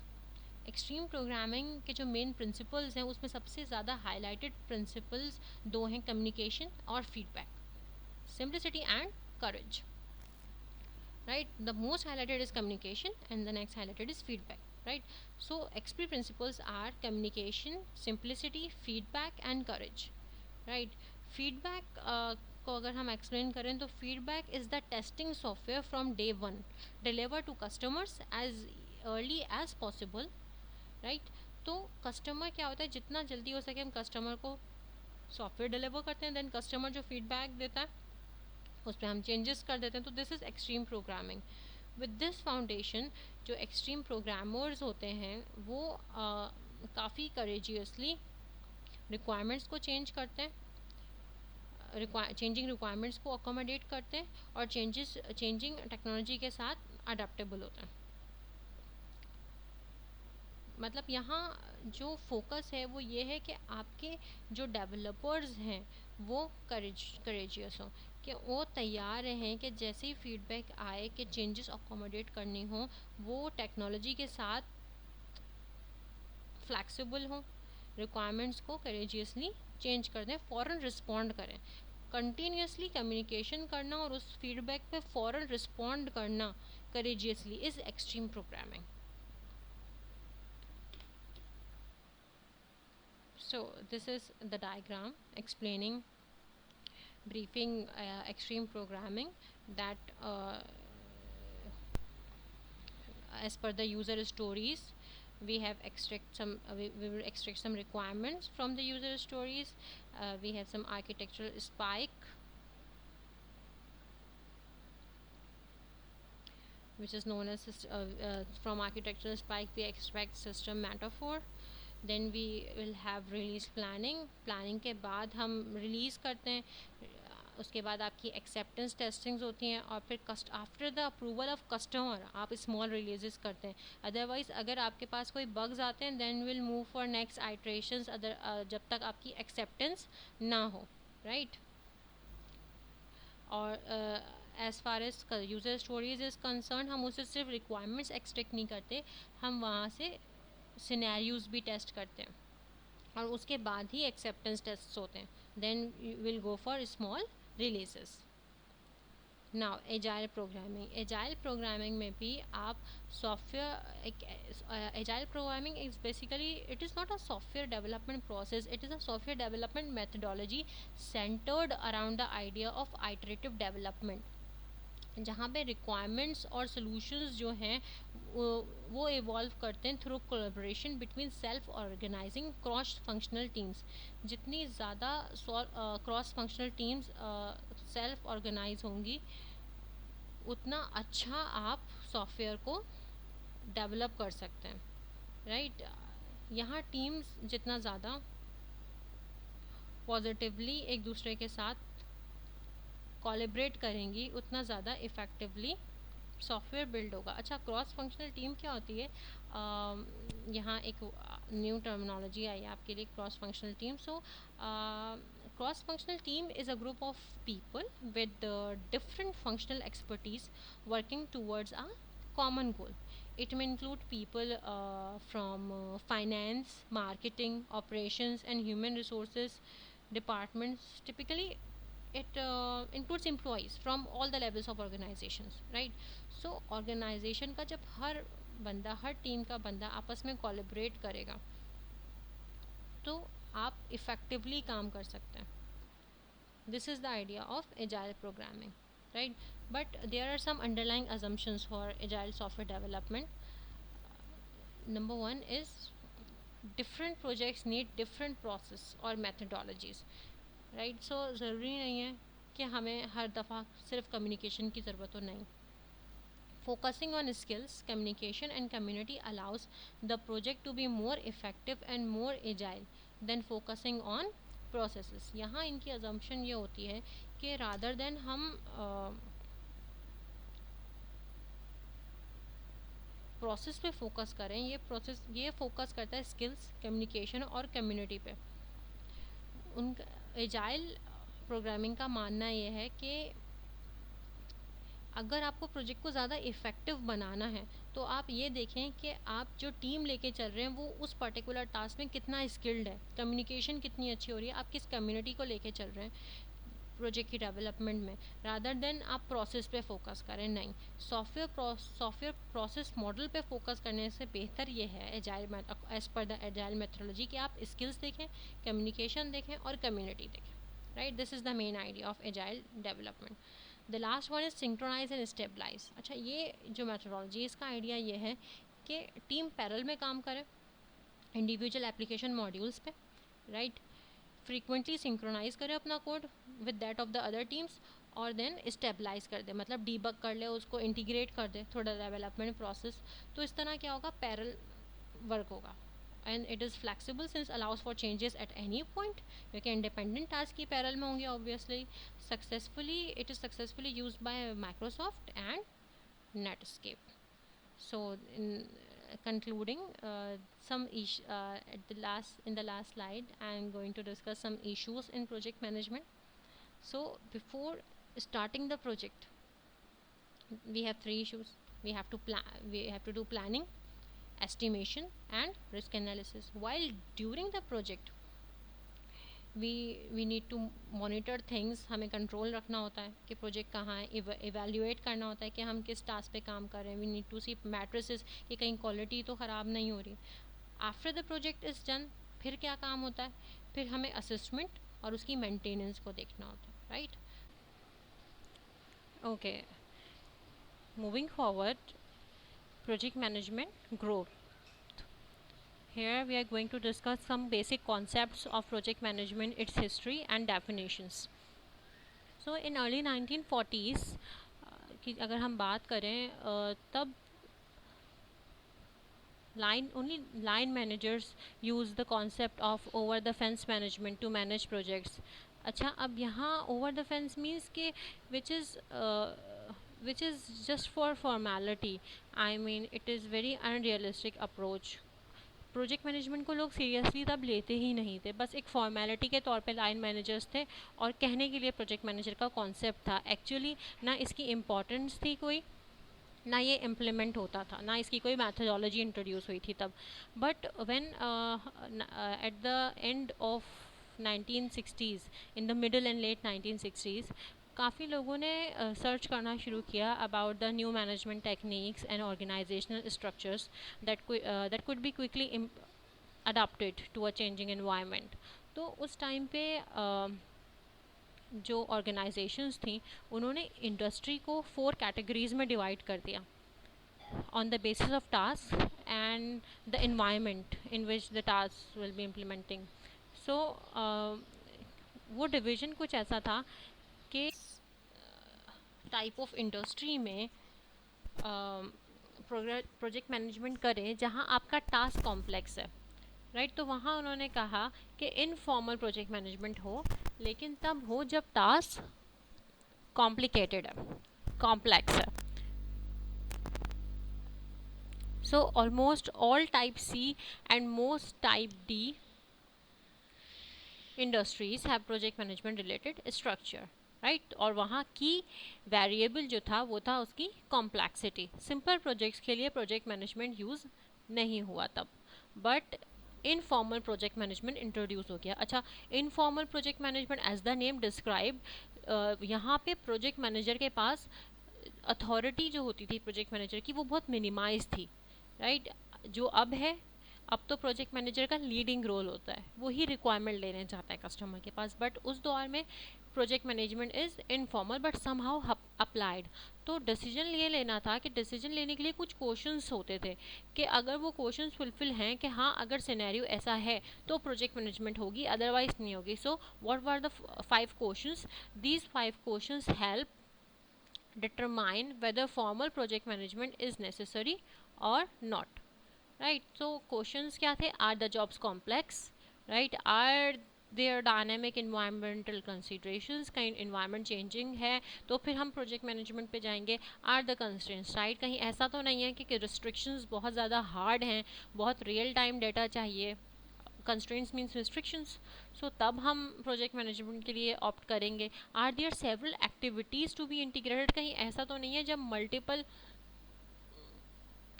एक्सट्रीम प्रोग्रामिंग के जो मेन प्रिंसिपल्स हैं उसमें सबसे ज़्यादा हाईलाइटेड प्रिंसिपल्स दो हैं, कम्युनिकेशन और feedback, simplicity and courage. Right, the most highlighted is communication and the next highlighted is feedback. Right, so XP principles are communication, simplicity, feedback and courage. Right, feedback को अगर हम explain करें तो feedback is the testing software from day one delivered to customers as early as possible. Right, तो customer क्या होता है जितना जल्दी हो सके हम कस्टमर को सॉफ्टवेयर डिलीवर करते हैं. देन कस्टमर जो फीडबैक देता है उस पर हम चेंजेस कर देते हैं. तो this is extreme programming. With this foundation जो एक्सट्रीम प्रोग्रामर्स होते हैं वो काफ़ी करेजियसली रिक्वायरमेंट्स को चेंज करते हैं, चेंजिंग रिक्वायरमेंट्स को अकोमोडेट करते हैं और चेंजिंग टेक्नोलॉजी के साथ अडेप्टेबल होते हैं. मतलब यहाँ जो फोकस है वो ये है कि आपके जो डेवलपर्स हैं वो करेजियस हों, कि वो तैयार रहें कि जैसे ही फीडबैक आए कि चेंजेस अकोमोडेट करनी हो वो टेक्नोलॉजी के साथ फ्लैक्सिबल हों, रिक्वायरमेंट्स को करेजियसली चेंज कर दें, फ़ौरन रिस्पॉन्ड करें। कंटिन्यूसली कम्युनिकेशन करना और उस फीडबैक पे फ़ौरन रिस्पॉन्ड करना courageously is extreme programming. So this is the diagram explaining briefing extreme programming, that as per the user stories we have we will extract some requirements from the user stories. We have some architectural spike, which is known as from architectural spike we extract system metaphor. Then we will have release planning के बाद हम release करते हैं, उसके बाद आपकी acceptance testings होती हैं, और फिर after the approval of customer आप स्मॉल रिलीजेस करते हैं. अदरवाइज़ अगर आपके पास कोई बग्स आते हैं then will move for next iterations जब तक आपकी एक्सेप्टेंस ना हो, राइट. और as far as user stories is concern, हम उससे सिर्फ रिक्वायरमेंट्स एक्सट्रैक्ट नहीं करते, हम वहाँ से सिनेरियोज भी टेस्ट करते हैं, और उसके बाद ही एक्सेप्टेंस टेस्ट होते हैं. Then will go for small releases. Now agile programming में भी आप software agile programming is basically it is not a software development process, it is a software development methodology centred around the idea of iterative development, जहाँ पे requirements और solutions जो हैं वो evolve करते हैं through collaboration between self organising cross functional teams. जितनी ज़्यादा cross functional teams self organise होंगी उतना अच्छा आप सॉफ्टवेयर को डेवलप कर सकते हैं, राइट. यहाँ टीम्स जितना ज़्यादा पॉजिटिवली एक दूसरे के साथ कोलैबोरेट करेंगी उतना ज़्यादा इफ़ेक्टिवली सॉफ्टवेयर बिल्ड होगा. अच्छा, क्रॉस फंक्शनल टीम क्या होती है? यहाँ एक न्यू टर्मिनोलॉजी आई है आपके लिए, cross functional team. So cross functional team is a group of people with different functional expertise working towards a common goal. It may include people from finance, marketing, operations, and human resources departments. Typically, it includes employees from all the levels of organizations, right? So organization का जब हर team का बंदा आपस में collaborate करेगा तो आप effectively काम कर सकते हैं. This is the idea of agile programming, right? But there are some underlying assumptions for agile software development. Number one is different projects need different process or methodologies, right? So ज़रूरी नहीं है कि हमें हर दफ़ा सिर्फ कम्युनिकेशन की ज़रूरत हो, नहीं. Focusing on skills, communication and community allows the project to be more effective and more agile than focusing on processes. यहाँ इनकी assumption ये होती है कि rather than हम प्रोसेस पे फोकस करें, ये फोकस करता है स्किल्स, कम्युनिकेशन और कम्युनिटी पे. उनका एजाइल प्रोग्रामिंग का मानना ये है कि अगर आपको प्रोजेक्ट को ज़्यादा इफ़ेक्टिव बनाना है तो आप ये देखें कि आप जो टीम लेके चल रहे हैं वो उस पर्टिकुलर टास्क में कितना स्किल्ड है, कम्युनिकेशन कितनी अच्छी हो रही है, आप किस कम्युनिटी को लेके चल रहे हैं प्रोजेक्ट की डेवलपमेंट में, रादर देन आप प्रोसेस पे फोकस करें. नहीं, सॉफ्टवेयर प्रोसेस मॉडल पे फोकस करने से बेहतर ये है agile as per the agile methodology कि आप स्किल्स देखें, कम्युनिकेशन देखें और कम्युनिटी देखें, right. This is the main idea of agile development. The last one is synchronise and stabilise. अच्छा, ये जो मेथोडोलॉजी है इसका आइडिया ये है कि टीम पैरेलल में काम करे इंडिविजुअल एप्लीकेशन मॉड्यूल्स पे, राइट. फ्रीक्वेंटली सिंक्रोनाइज करे अपना code with that of the other teams और देन स्टेबलाइज कर दे, मतलब डीबग कर ले, उसको इंटीग्रेट कर दे थोड़ा डेवलपमेंट प्रोसेस. तो इस तरह क्या होगा, पैरेलल वर्क होगा. And it is flexible since allows for changes at any point, क्योंकि इंडिपेंडेंट टास्क ही पैरेलल में होंगे obviously. It is successfully used by Microsoft and Netscape. So concluding in the last slide I am going to discuss some issues in project management. So before starting the project we have three issues. We have to do planning, estimation and risk analysis. While during the project we need to monitor things, हमें control रखना होता है कि project कहाँ है, evaluate करना होता है कि हम किस टास्क पे काम कर रहे हैं, we need to see matrices कि कहीं क्वालिटी तो ख़राब नहीं हो रही. After the project is done फिर क्या काम होता है, फिर हमें असेसमेंट और उसकी मेंटेनेंस को देखना होता है, right. Okay, moving forward, project management growth. Here we are going to discuss some basic concepts of project management, its history and definitions. So in early 1940s की अगर हम बात करें तब line managers use the concept of over the fence management to manage projects. अच्छा, अब यहाँ over the fence means कि which is just for formality. I mean it is very unrealistic approach. Project management को लोग seriously तब लेते ही नहीं थे, बस एक फॉर्मेलिटी के तौर पे लाइन मैनेजर्स थे और कहने के लिए प्रोजेक्ट मैनेजर का कॉन्सेप्ट था. एक्चुअली ना इसकी इम्पोर्टेंस थी कोई, ना ये इम्प्लीमेंट होता था, ना इसकी कोई मैथोडोलॉजी इंट्रोड्यूस हुई थी तब. But when at the end of 1960s, in the middle and late 1960s, काफ़ी लोगों ने सर्च करना शुरू किया about the new management techniques and organisational structures that could be quickly adopted to a changing environment. तो उस time पे जो ऑर्गेनाइजेशंस थी उन्होंने इंडस्ट्री को 4 कैटेगरीज में डिवाइड कर दिया on the basis of task and the environment in which the tasks will be implementing. So वो डिवीज़न कुछ ऐसा था कि टाइप ऑफ इंडस्ट्री में प्रोजेक्ट मैनेजमेंट करें जहाँ आपका टास्क कॉम्प्लेक्स है, राइट. तो वहाँ उन्होंने कहा कि इनफॉर्मल प्रोजेक्ट मैनेजमेंट हो, लेकिन तब हो जब टास्क कॉम्प्लिकेटेड है, कॉम्प्लेक्स है. So almost all type C and most type D industries have project management related structure, right. और वहाँ की वेरिएबल जो था वो था उसकी कॉम्प्लेक्सिटी. सिंपल प्रोजेक्ट्स के लिए प्रोजेक्ट मैनेजमेंट यूज़ नहीं हुआ तब, but informal project management introduce हो गया. अच्छा, informal project management as the name describe, यहाँ पे प्रोजेक्ट मैनेजर के पास अथॉरिटी जो होती थी प्रोजेक्ट मैनेजर की वो बहुत मिनिमाइज थी, राइट. जो अब है, अब तो प्रोजेक्ट मैनेजर का लीडिंग रोल होता है, वो ही रिक्वायरमेंट लेने जाता है कस्टमर के पास. बट उस दौर में project management is informal but somehow applied. तो डिसीजन ये लेना था कि डिसीजन लेने के लिए कुछ क्वेश्चंस होते थे कि अगर वो क्वेश्चंस फुलफिल हैं कि हाँ अगर सिनेरियो ऐसा है तो प्रोजेक्ट मैनेजमेंट होगी, अदरवाइज नहीं होगी. So what were the 5 questions? These 5 questions help determine whether formal project management is necessary or not, right. So questions क्या थे? Are the jobs complex, right? Are there dynamic environmental considerations? कहीं environment changing है तो फिर हम project management पे जाएंगे. Are the constraints, right? कहीं ऐसा तो नहीं है कि restrictions बहुत ज़्यादा hard हैं, बहुत real time data चाहिए. constraints means restrictions. So तब हम project management के लिए opt करेंगे. Are there several activities to be integrated? कहीं ऐसा तो नहीं है जब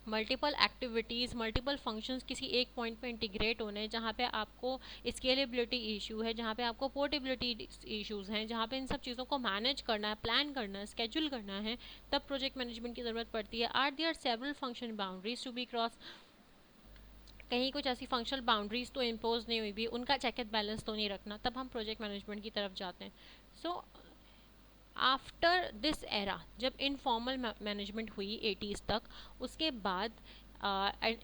मल्टीपल एक्टिविटीज़, मल्टीपल फंक्शंस किसी एक पॉइंट पे इंटीग्रेट होने हैं, जहाँ पे आपको स्केलेबिलिटी इशू है, जहाँ पे आपको पोर्टेबिलिटी इश्यूज़ हैं, जहाँ पे इन सब चीज़ों को मैनेज करना है, प्लान करना है, स्केड्यूल करना है, तब प्रोजेक्ट मैनेजमेंट की ज़रूरत पड़ती है. Are there several function boundaries to be cross? कहीं कुछ ऐसी फंक्शनल बाउंड्रीज तो इम्पोज नहीं हुई भी, उनका चेक एंड बैलेंस तो नहीं रखना, तब हम प्रोजेक्ट मैनेजमेंट की तरफ जाते हैं. सो आफ्टर दिस एरा, जब इनफॉर्मल मैनेजमेंट हुई 80s तक, उसके बाद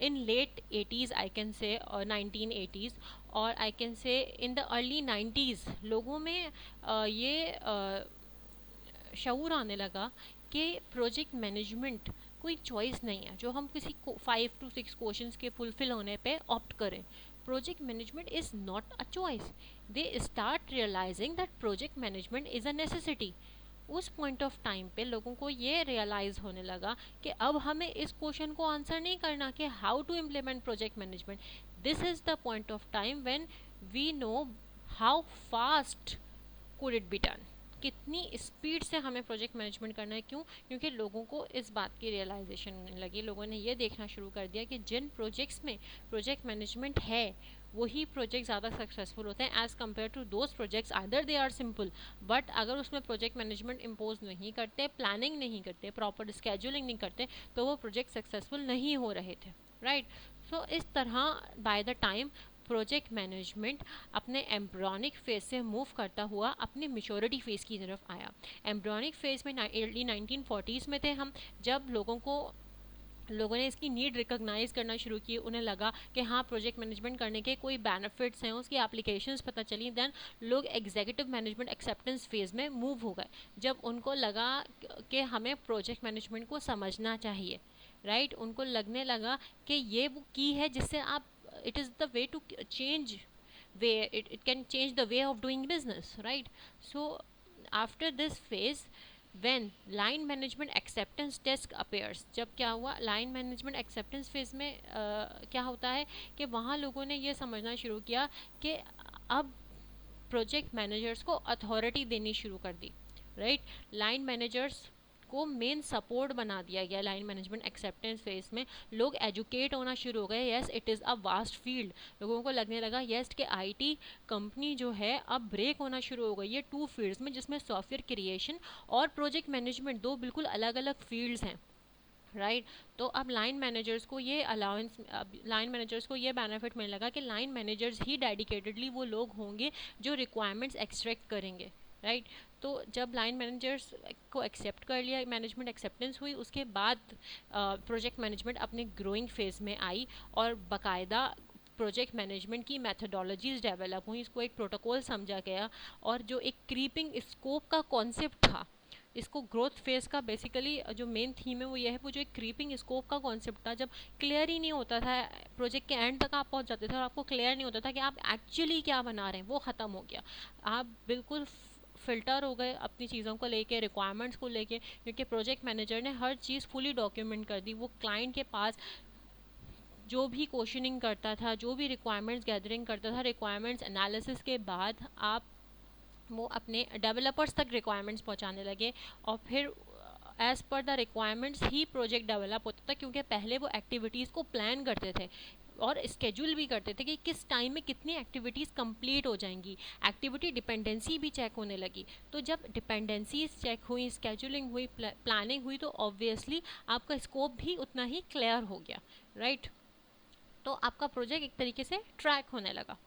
इन लेट 80s आई कैन से, और 1980s, और आई कैन से इन द अर्ली 90s, लोगों में ये शऊर आने लगा कि प्रोजेक्ट मैनेजमेंट कोई चॉइस नहीं है जो हम किसी 5 to 6 क्वेश्चंस के फुलफिल होने पे ऑप्ट करें. Project management is not a choice. They start realising that project management is a necessity. उस पॉइंट ऑफ टाइम पे लोगों को ये रियलाइज़ होने लगा कि अब हमें इस क्वेश्चन को आंसर नहीं करना कि how to implement project management. This is the point of time when we know how fast could it be done. कितनी स्पीड से हमें प्रोजेक्ट मैनेजमेंट करना है। क्यों? क्योंकि लोगों को इस बात की रियलाइजेशन होने लगी, लोगों ने ये देखना शुरू कर दिया कि जिन प्रोजेक्ट्स में प्रोजेक्ट मैनेजमेंट है वही प्रोजेक्ट ज़्यादा सक्सेसफुल होते हैं as compare to those projects either they are simple, but अगर उसमें प्रोजेक्ट मैनेजमेंट इम्पोज नहीं करते, प्लानिंग नहीं करते, प्रॉपर स्केजुलिंग नहीं करते, तो वो प्रोजेक्ट सक्सेसफुल नहीं हो रहे थे, राइट। सो इस तरह by the time project management अपने एम्ब्रियोनिक फेज से मूव करता हुआ अपनी मेच्योरिटी फेज की तरफ आया। एम्ब्रियोनिक फेज में अर्ली 1940s में थे हम, जब लोगों ने इसकी नीड रिकॉग्नाइज करना शुरू की, उन्हें लगा कि हाँ प्रोजेक्ट मैनेजमेंट करने के कोई बेनिफिट्स हैं, उसकी एप्लीकेशंस पता चली। देन लोग एग्जीक्यूटिव मैनेजमेंट एक्सेप्टेंस फेज़ में मूव हो गए, जब उनको लगा कि हमें प्रोजेक्ट मैनेजमेंट को समझना चाहिए, राइट। उनको लगने लगा कि ये वो की है जिससे आप, it is the way to change way, it can change the way of doing business, right? So after this phase, when line management acceptance desk appears, जब क्या हुआ लाइन मैनेजमेंट एक्सेप्टेंस फेज में क्या होता है कि वहाँ लोगों ने ये समझना शुरू किया कि अब प्रोजेक्ट मैनेजर्स को अथॉरिटी देनी शुरू कर दी, राइट। लाइन मैनेजर्स को मेन सपोर्ट बना दिया गया लाइन मैनेजमेंट एक्सेप्टेंस फेज में। लोग एजुकेट होना शुरू हो गए, yes it is a vast field. लोगों को लगने लगा यस कि आईटी कंपनी जो है अब ब्रेक होना शुरू हो गई है टू फील्ड्स में, जिसमें सॉफ्टवेयर क्रिएशन और प्रोजेक्ट मैनेजमेंट दो बिल्कुल अलग अलग फील्ड्स हैं, राइट। तो अब लाइन मैनेजर्स को ये अलाउंस, लाइन मैनेजर्स को ये बेनिफिट मिलने लगा कि लाइन मैनेजर्स ही डेडिकेटेडली वो लोग होंगे जो रिक्वायरमेंट्स एक्सट्रैक्ट करेंगे, राइट। तो जब लाइन मैनेजर्स को एक्सेप्ट कर लिया, मैनेजमेंट एक्सेप्टेंस हुई, उसके बाद प्रोजेक्ट मैनेजमेंट अपने ग्रोइंग फेज में आई और बाकायदा प्रोजेक्ट मैनेजमेंट की मैथडोलॉजीज डेवलप हुई, इसको एक प्रोटोकॉल समझा गया। और जो एक क्रीपिंग स्कोप का कॉन्सेप्ट था, इसको ग्रोथ फेज का बेसिकली जो मेन थीम है वो ये है, वो जो एक क्रीपिंग स्कोप का कॉन्सेप्ट था, जब क्लियर ही नहीं होता था, प्रोजेक्ट के एंड तक आप पहुंच जाते थे और आपको क्लियर नहीं होता था कि आप एक्चुअली क्या बना रहे हैं, वो ख़त्म हो गया। आप बिल्कुल फिल्टर हो गए अपनी चीज़ों को लेके, रिक्वायरमेंट्स को लेके, क्योंकि प्रोजेक्ट मैनेजर ने हर चीज़ फुली डॉक्यूमेंट कर दी। वो क्लाइंट के पास जो भी क्वेश्चनिंग करता था, जो भी रिक्वायरमेंट्स गैदरिंग करता था, रिक्वायरमेंट्स एनालिसिस के बाद आप वो अपने डेवलपर्स तक रिक्वायरमेंट्स पहुंचाने लगे, और फिर as per the requirements he project develop होता था। क्योंकि पहले वो एक्टिविटीज़ को प्लान करते थे और स्केड्यूल भी करते थे कि किस टाइम में कितनी एक्टिविटीज़ कंप्लीट हो जाएंगी। एक्टिविटी डिपेंडेंसी भी चेक होने लगी। तो जब डिपेंडेंसीज चेक हुई, स्केड्यूलिंग हुई, प्लानिंग हुई, तो ऑब्वियसली आपका स्कोप भी उतना ही क्लियर हो गया, राइट। तो आपका प्रोजेक्ट एक तरीके से ट्रैक होने लगा।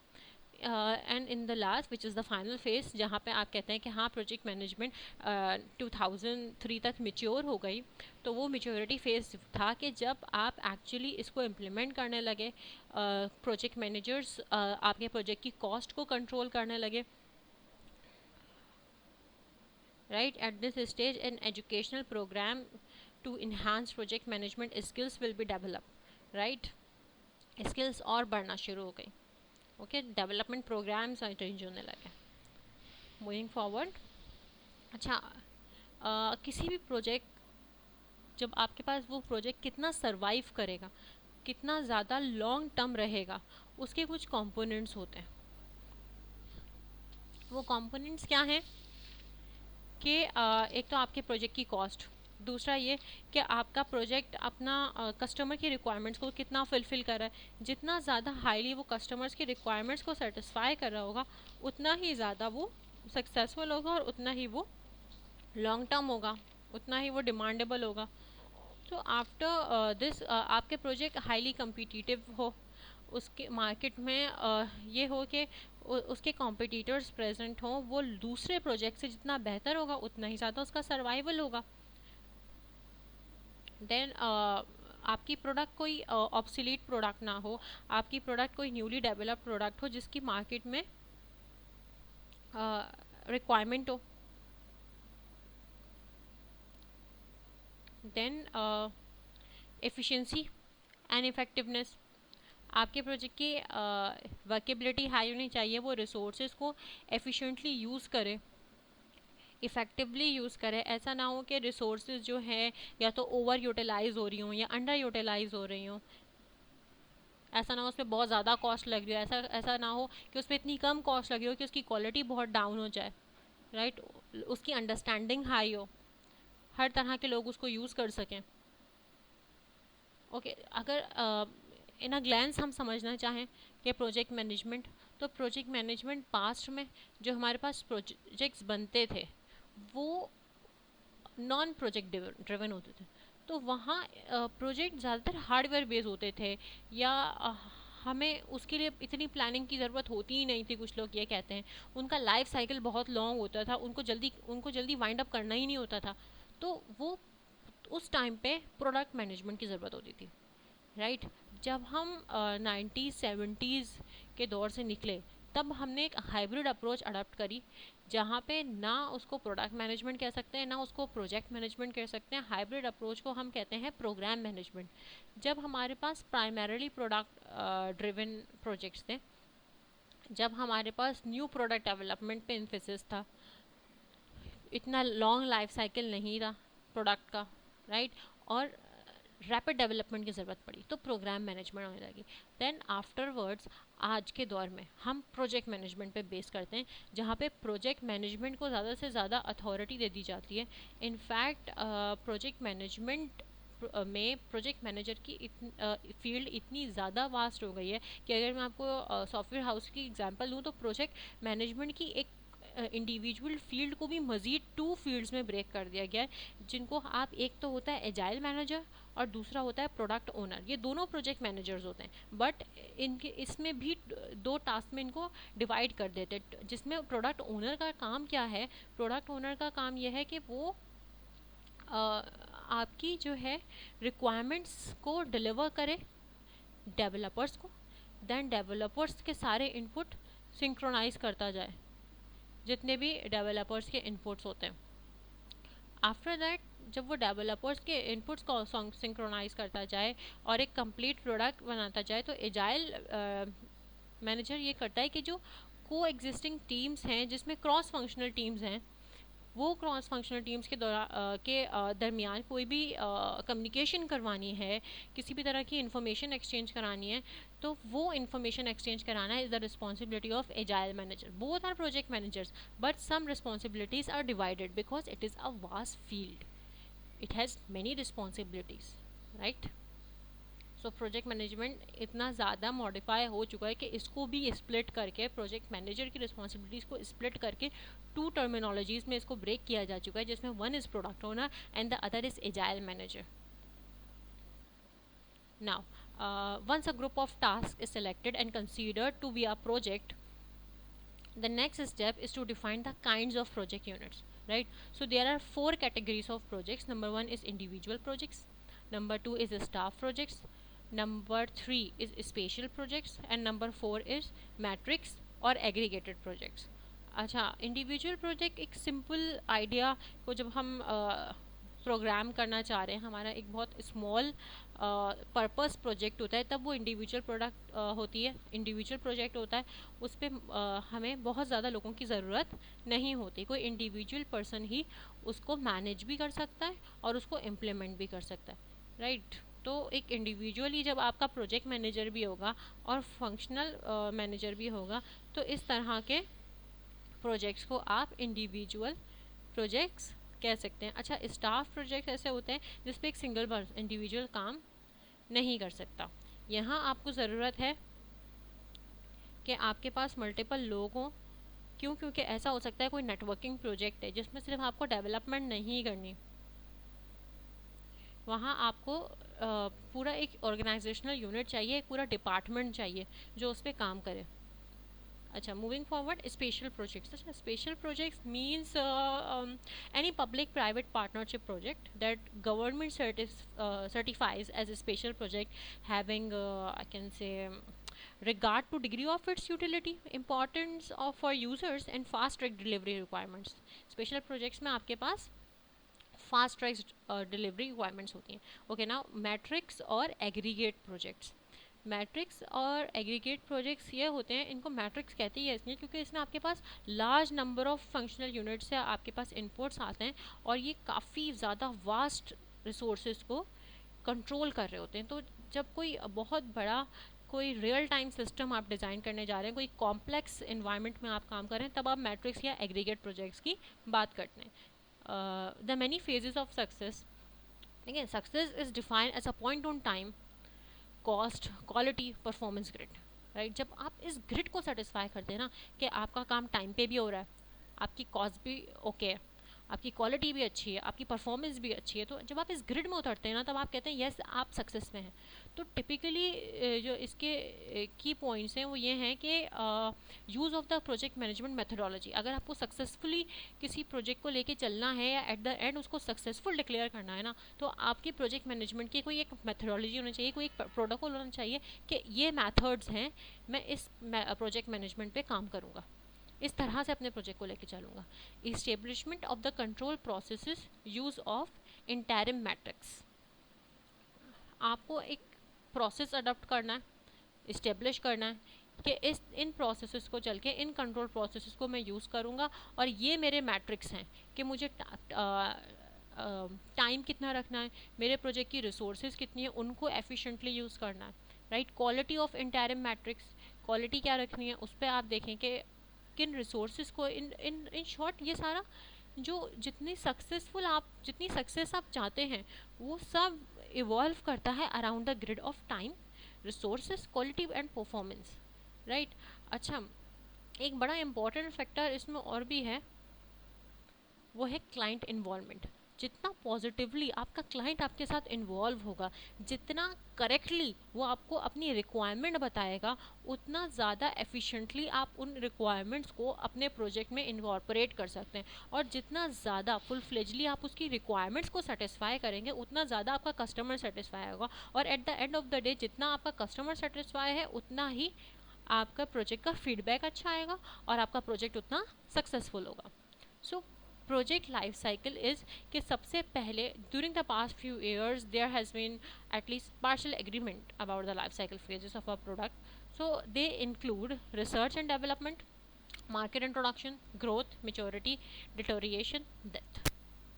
And in the last which is the final phase, जहाँ पे आप कहते हैं कि हाँ प्रोजेक्ट मैनेजमेंट 2003 तक मेच्योर हो गई, तो वो मेच्योरिटी फेज था कि जब आप एक्चुअली इसको इम्प्लीमेंट करने लगे, प्रोजेक्ट मैनेजर्स आपके प्रोजेक्ट की कॉस्ट को कंट्रोल करने लगे, right. At this stage an educational programme to enhance project management skills will be develop, right. Skills और बढ़ना शुरू हो गई, ओके, डेवलपमेंट प्रोग्राम्स अरेंज होने लगे। मूविंग फॉरवर्ड, अच्छा, किसी भी प्रोजेक्ट, जब आपके पास वो प्रोजेक्ट कितना सरवाइव करेगा, कितना ज़्यादा लॉन्ग टर्म रहेगा, उसके कुछ कंपोनेंट्स होते हैं। वो कंपोनेंट्स क्या हैं कि एक तो आपके प्रोजेक्ट की कॉस्ट, दूसरा ये कि आपका प्रोजेक्ट अपना कस्टमर की रिक्वायरमेंट्स को कितना फुलफ़िल कर रहा है। जितना ज़्यादा हाईली वो कस्टमर्स की रिक्वायरमेंट्स को सेटिस्फाई कर रहा होगा, उतना ही ज़्यादा वो सक्सेसफुल होगा और उतना ही वो लॉन्ग टर्म होगा, उतना ही वो डिमांडेबल होगा। तो आफ्टर दिस आपके प्रोजेक्ट हाईली कम्पिटिटिव हो, उसके मार्केट में ये हो कि उसके कॉम्पिटिटर्स प्रेजेंट हों, वो दूसरे प्रोजेक्ट से जितना बेहतर होगा उतना ही ज़्यादा उसका सर्वाइवल होगा। देन आपकी प्रोडक्ट कोई ऑब्सोलीट प्रोडक्ट ना हो, आपकी प्रोडक्ट कोई न्यूली डेवलप्ड प्रोडक्ट हो जिसकी मार्केट में रिक्वायरमेंट हो। देन एफिशिएंसी एंड इफ़ेक्टिवनेस, आपके प्रोजेक्ट की वर्केबिलिटी हाई होनी चाहिए, वो रिसोर्सेज को एफिशिएंटली यूज़ करे, इफ़ेक्टिवली यूज़ करे। ऐसा ना हो कि रिसोर्सेज जो हैं या तो ओवर यूटिलाइज हो रही हों या अंडर यूटिलाइज हो रही हों। ऐसा ना हो उसमें बहुत ज़्यादा कॉस्ट लग रही हो, ऐसा ऐसा ना हो कि उसमें इतनी कम कॉस्ट लगी हो कि उसकी क्वालिटी बहुत डाउन हो जाए। राइट, उसकी अंडरस्टैंडिंग हाई हो, हर तरह के लोग उसको यूज़ कर सकें। ओके, अगर इन अ ग्लैंस हम समझना चाहें कि प्रोजेक्ट मैनेजमेंट, तो प्रोजेक्ट मैनेजमेंट पास्ट में जो हमारे पास प्रोजेक्ट्स बनते थे वो नॉन प्रोजेक्ट ड्रिवन होते थे। तो वहाँ प्रोजेक्ट ज़्यादातर हार्डवेयर बेस्ड होते थे, या हमें उसके लिए इतनी प्लानिंग की ज़रूरत होती ही नहीं थी। कुछ लोग ये कहते हैं उनका लाइफ साइकिल बहुत लॉन्ग होता था, उनको जल्दी वाइंड अप करना ही नहीं होता था। तो वो उस टाइम पे प्रोडक्ट मैनेजमेंट की ज़रूरत होती थी, राइट। जब हम 90s 70s के दौर से निकले, तब हमने एक हाइब्रिड अप्रोच अडॉप्ट करी, जहाँ पे ना उसको प्रोडक्ट मैनेजमेंट कह सकते हैं ना उसको प्रोजेक्ट मैनेजमेंट कह सकते हैं। हाइब्रिड अप्रोच को हम कहते हैं प्रोग्राम मैनेजमेंट। जब हमारे पास प्राइमरीली प्रोडक्ट ड्रिवन प्रोजेक्ट्स थे, जब हमारे पास न्यू प्रोडक्ट डेवलपमेंट पे इम्फेसिस था, इतना लॉन्ग लाइफ साइकिल नहीं था प्रोडक्ट का, राइट, और रैपिड डेवलपमेंट की ज़रूरत पड़ी, तो प्रोग्राम मैनेजमेंट होने लगी। देन आफ्टरवर्ड्स आज के दौर में हम प्रोजेक्ट मैनेजमेंट पे बेस करते हैं, जहाँ पे प्रोजेक्ट मैनेजमेंट को ज़्यादा से ज़्यादा अथॉरिटी दे दी जाती है। इनफैक्ट प्रोजेक्ट मैनेजमेंट में प्रोजेक्ट मैनेजर की फील्ड इतनी ज़्यादा वास्ट हो गई है कि अगर मैं आपको सॉफ्टवेयर हाउस की एग्जांपल दूँ, तो प्रोजेक्ट मैनेजमेंट की एक इंडिविजुअल फील्ड को भी मज़ीद 2 फील्ड्स में ब्रेक कर दिया गया है, जिनको आप, एक तो होता है एजाइल मैनेजर और दूसरा होता है प्रोडक्ट ओनर। ये दोनों प्रोजेक्ट मैनेजर्स होते हैं, बट इनके इसमें भी 2 टास्क में इनको डिवाइड कर देते हैं, जिसमें प्रोडक्ट ओनर का काम क्या है। प्रोडक्ट ओनर का काम यह है कि वो आपकी जो है रिक्वायरमेंट्स को डिलीवर करे डेवलपर्स को, देन डेवलपर्स के सारे इनपुट सिंक्रोनाइज करता जाए, जितने भी डेवलपर्स के इनपुट्स होते हैं। आफ्टर दैट, जब वो डेवलपर्स के इनपुट्स को सिंक्रोनाइज करता जाए और एक कंप्लीट प्रोडक्ट बनाता जाए, तो एजाइल मैनेजर ये करता है कि जो को एग्जिस्टिंग टीम्स हैं, जिसमें क्रॉस फंक्शनल टीम्स हैं, वो क्रॉस फंक्शनल टीम्स के दरमियान कोई भी कम्युनिकेशन करवानी है, किसी भी तरह की इंफॉर्मेशन एक्सचेंज करानी है, तो वो इंफॉर्मेशन एक्सचेंज कराना is the responsibility of agile manager. Both are project managers, but some responsibilities are divided because it is a vast field, it has many responsibilities, right. So project management इतना ज़्यादा modify हो चुका है कि इसको भी split करके, project manager की रिस्पॉन्सिबिलिटीज़ को स्प्लिट करके 2 टर्मिनोलॉजीज़ में इसको ब्रेक किया जा चुका है, जिसमें one is product owner and the other is agile manager. Now once a group of tasks is selected and considered to be a project, the next step is to define the kinds of project units, right. So there are 4 categories of projects. Number 1 is individual projects, number 2 is staff projects, number 3 is spatial projects, and number 4 is matrix और aggregated projects. अच्छा, individual project एक simple idea को जब हम programme करना चाह रहे हैं, हमारा एक बहुत स्मॉल पर्पस प्रोजेक्ट होता है, तब वो इंडिविजुअल प्रोडक्ट होती है, इंडिविजुअल प्रोजेक्ट होता है। उस पर हमें बहुत ज़्यादा लोगों की ज़रूरत नहीं होती, कोई इंडिविजुअल पर्सन ही उसको मैनेज भी कर सकता है और उसको इम्प्लीमेंट भी कर सकता है, राइट। तो एक इंडिविजुअली जब आपका प्रोजेक्ट मैनेजर भी होगा और फंक्शनल मैनेजर भी होगा, तो इस तरह के प्रोजेक्ट्स को आप इंडिविजुअल प्रोजेक्ट्स कह सकते हैं। अच्छा, स्टाफ प्रोजेक्ट ऐसे होते हैं जिसपे एक सिंगल इंडिविजुअल काम नहीं कर सकता। यहाँ आपको ज़रूरत है कि आपके पास मल्टीपल लोग हों। क्यों? क्योंकि ऐसा हो सकता है कोई नेटवर्किंग प्रोजेक्ट है जिसमें सिर्फ आपको डेवलपमेंट नहीं करनी, वहाँ आपको पूरा एक ऑर्गेनाइजेशनल यूनिट चाहिए, एक पूरा डिपार्टमेंट चाहिए जो उस पर काम करे। अच्छा, moving forward, special projects. अच्छा, special projects means any public-private partnership project that government certifies as a special project, having I can say regard to degree of its utility, importance of for users and fast track delivery requirements. Special projects में आपके पास fast track delivery requirements होती हैं। Okay, now matrix और aggregate projects. Matrix और aggregate projects ये होते हैं, इनको मैट्रिक्स कहते हैं इसलिए क्योंकि इसमें आपके पास large number of functional units से आपके पास इनपुट्स आते हैं और ये काफ़ी ज़्यादा वास्ट रिसोर्सेज को कंट्रोल कर रहे होते हैं। तो जब कोई बहुत बड़ा कोई रियल टाइम सिस्टम आप डिज़ाइन करने जा रहे हैं, कोई कॉम्प्लेक्स इन्वायरमेंट में आप काम कर रहे हैं, तब आप मैट्रिक्स या एग्रीगेट प्रोजेक्ट्स की बात करते हैं। The many phases of success, ठीक है, success is defined as a point on time, cost, quality, performance grid, right. जब आप इस ग्रिड को सेटिस्फाई करते हैं ना कि आपका काम टाइम पे भी हो रहा है, आपकी कॉस्ट भी ओके है, आपकी क्वालिटी भी अच्छी है, आपकी परफॉर्मेंस भी अच्छी है, तो जब आप इस ग्रिड में उतरते हैं ना, तब आप कहते हैं यस आप सक्सेस में हैं। तो टिपिकली जो इसके की पॉइंट्स हैं वो ये हैं कि use of the project management methodology. अगर आपको सक्सेसफुली किसी प्रोजेक्ट को लेके चलना है या एट द एंड उसको सक्सेसफुल डिक्लेयर करना है ना, तो आपकी प्रोजेक्ट मैनेजमेंट की कोई एक मेथडोलॉजी होनी चाहिए, कोई एक प्रोटोकॉल होना चाहिए कि ये मैथड्स हैं, मैं इस प्रोजेक्ट मैनेजमेंट पे काम करूँगा, इस तरह से अपने प्रोजेक्ट को लेके चलूँगा। Establishment of the control processes, use of interim matrix. आपको एक प्रोसेस अडॉप्ट करना है, इस्टेब्लिश करना है कि इस इन प्रोसेसेस को चल के इन कंट्रोल प्रोसेसेस को मैं यूज़ करूँगा, और ये मेरे मैट्रिक्स हैं कि मुझे टाइम कितना रखना है, मेरे प्रोजेक्ट की रिसोर्सेज कितनी है, उनको एफिशिएंटली यूज़ करना है, right. Quality of interim matrix, quality क्या रखनी है, उस पर आप देखें कि किन रिसोर्सेज को इन इन इन शॉर्ट ये सारा जो जितनी सक्सेस आप चाहते हैं वो सब इवॉल्व करता है around the grid of time, resources, quality and performance, right. अच्छा, एक बड़ा इंपॉर्टेंट फैक्टर इसमें और भी है, वो है क्लाइंट इन्वॉल्वमेंट। जितना पॉजिटिवली आपका क्लाइंट आपके साथ इन्वॉल्व होगा, जितना करेक्टली वो आपको अपनी रिक्वायरमेंट बताएगा, उतना ज़्यादा एफिशिएंटली आप उन रिक्वायरमेंट्स को अपने प्रोजेक्ट में इनकॉर्पोरेट कर सकते हैं। और जितना ज़्यादा फुल फ्लेजली आप उसकी रिक्वायरमेंट्स को सेटिस्फाई करेंगे, उतना ज़्यादा आपका कस्टमर सेटिस्फाई होगा, और at the end of the day जितना आपका कस्टमर सेटिस्फाई है, उतना ही आपका प्रोजेक्ट का फीडबैक अच्छा आएगा और आपका प्रोजेक्ट उतना सक्सेसफुल होगा। सो project life cycle is कि सबसे पहले during the past few years there has been at least partial agreement about the life cycle phases of a product. So they include research and development, market introduction, growth, maturity, deterioration, death,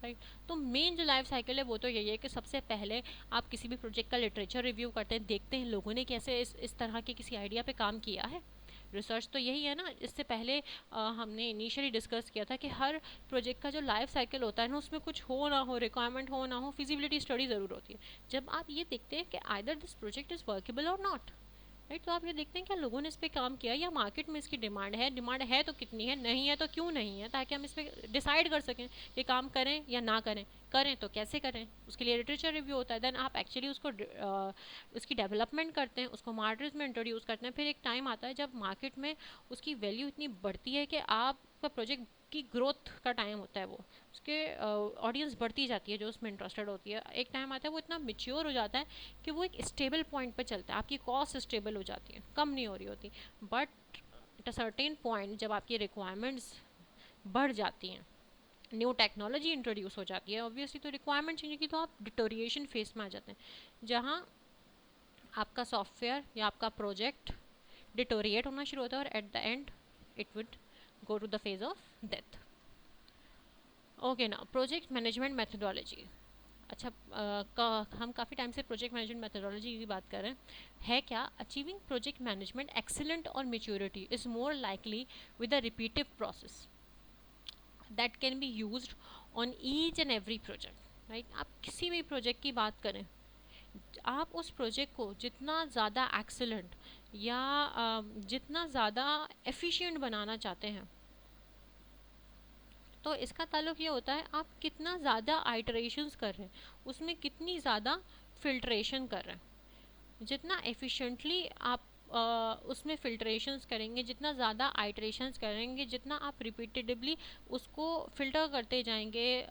right. तो main जो life cycle है वो तो यही है कि सबसे पहले आप किसी भी प्रोजेक्ट का लिटरेचर रिव्यू करते हैं, देखते हैं लोगों ने कैसे इस तरह के किसी आइडिया पे काम किया है। रिसर्च तो यही है ना, इससे पहले हमने इनिशियली डिस्कस किया था कि हर प्रोजेक्ट का जो लाइफ साइकिल होता है ना, उसमें कुछ हो ना हो, रिक्वायरमेंट हो ना हो, फिजिबिलिटी स्टडी ज़रूर होती है। जब आप ये देखते हैं कि either this project is workable और नॉट, राइट, तो आप ये देखते हैं क्या लोगों ने इस पर काम किया, या मार्केट में इसकी डिमांड है तो कितनी है, नहीं है तो क्यों नहीं है, ताकि हम इस पर डिसाइड कर सकें कि काम करें या ना करें, करें तो कैसे करें, उसके लिए लिटरेचर रिव्यू होता है। देन आप एक्चुअली उसको उसकी डेवलपमेंट करते हैं, उसको मार्केट में इंट्रोड्यूस करते हैं। फिर एक टाइम आता है जब मार्केट में उसकी वैल्यू इतनी बढ़ती है कि आपका प्रोजेक्ट की ग्रोथ का टाइम होता है, वो उसके ऑडियंस बढ़ती जाती है जो उसमें इंटरेस्टेड होती है। एक टाइम आता है वो इतना मेच्योर हो जाता है कि वो एक स्टेबल पॉइंट पे चलता है, आपकी कॉस्ट स्टेबल हो जाती है, कम नहीं हो रही होती। But at a certain point जब आपकी रिक्वायरमेंट्स बढ़ जाती हैं, न्यू टेक्नोलॉजी इंट्रोड्यूस हो जाती है ऑब्वियसली, तो रिक्वायरमेंट चेंज की, तो आप डिटोरिएशन फेस में आ जाते हैं, जहाँ आपका सॉफ्टवेयर या आपका प्रोजेक्ट डिटोरिएट होना शुरू होता है, और at the end it would go to the phase of death. Okay ना, प्रोजेक्ट मैनेजमेंट मेथडोलॉजी। अच्छा, हम काफ़ी टाइम से प्रोजेक्ट मैनेजमेंट मेथडोलॉजी की बात कर रहे हैं क्या? अचीविंग प्रोजेक्ट मैनेजमेंट एक्सीलेंट और maturity is more likely with a repetitive process that can be used on each and every project, right. आप किसी भी प्रोजेक्ट की बात करें, आप उस प्रोजेक्ट को जितना ज़्यादा एक्सीलेंट या जितना ज़्यादा एफिशिएंट बनाना चाहते हैं, तो इसका ताल्लुक ये होता है आप कितना ज़्यादा आइटरेशंस कर रहे हैं, उसमें कितनी ज़्यादा फिल्ट्रेशन कर रहे हैं। जितना एफिशिएंटली आप उसमें फिल्ट्रेशंस करेंगे, जितना ज़्यादा आइटरेशंस करेंगे, जितना आप रिपीटेडली उसको फिल्टर करते जाएंगे,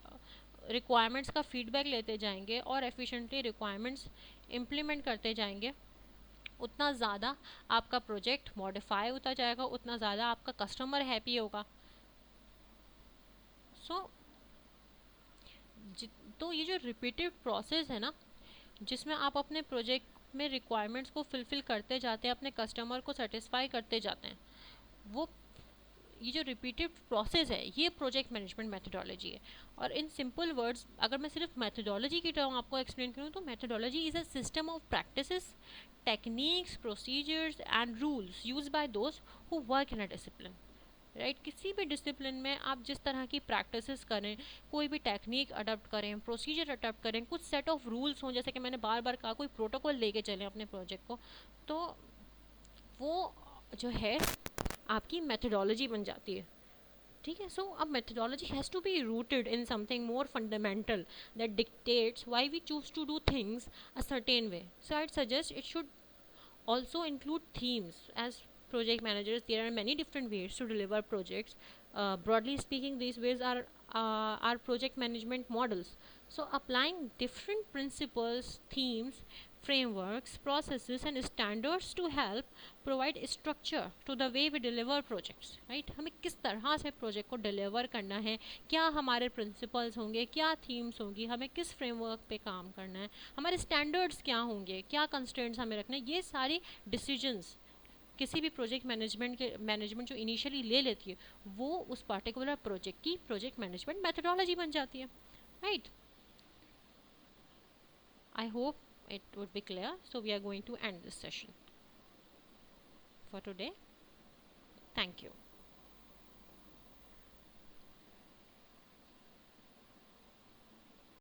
रिक्वायरमेंट्स का फीडबैक लेते जाएंगे और एफिशिएंटली रिक्वायरमेंट्स इम्प्लीमेंट करते जाएंगे, उतना ज़्यादा आपका प्रोजेक्ट मॉडिफाई होता जाएगा, उतना ज़्यादा आपका कस्टमर हैप्पी होगा। सो तो ये जो रिपीटेड प्रोसेस है ना, जिसमें आप अपने प्रोजेक्ट में रिक्वायरमेंट्स को फुलफ़िल करते जाते हैं, अपने कस्टमर को सेटिस्फाई करते जाते हैं, वो ये जो रिपीटेड प्रोसेस है ये प्रोजेक्ट मैनेजमेंट मेथोडोलॉजी है। और इन सिंपल वर्ड्स अगर मैं सिर्फ मेथोडोलॉजी की टर्म आपको एक्सप्लेन करूँ तो methodology is a system of practices, techniques, procedures and rules use by those who work in a discipline. Right, किसी भी डिसिप्लिन में आप जिस तरह की प्रैक्टिसेस करें, कोई भी टेक्निक अडॉप्ट करें, प्रोसीजर अडॉप्ट करें, कुछ सेट ऑफ रूल्स हों, जैसे कि मैंने बार बार कहा कोई प्रोटोकॉल लेके चलें अपने प्रोजेक्ट को, तो वो जो है आपकी मेथोडोलॉजी बन जाती है। ठीक है, सो अब methodology has to be rooted in something more fundamental that dictates why we choose to do things a certain way. So I suggest it should also include themes. As project managers, there are many different ways to deliver projects. Broadly speaking, these ways are project management models. So applying different principles, themes, frameworks, processes and standards to help provide structure to the way we deliver projects, right? हमें किस तरह से project को deliver करना है, क्या हमारे principles होंगे, क्या थीम्स होंगी, हमें किस फ्रेमवर्क पे काम करना है, हमारे स्टैंडर्ड्स क्या होंगे, क्या कंस्ट्रेंट्स हमें रखना है, ये सारी डिसीजंस किसी भी प्रोजेक्ट मैनेजमेंट जो इनिशियली ले लेती है वो उस पर्टिकुलर प्रोजेक्ट की प्रोजेक्ट मैनेजमेंट मेथोडोलॉजी बन जाती है, right? I hope it would be clear. So we are going to end this session for today. Thank you.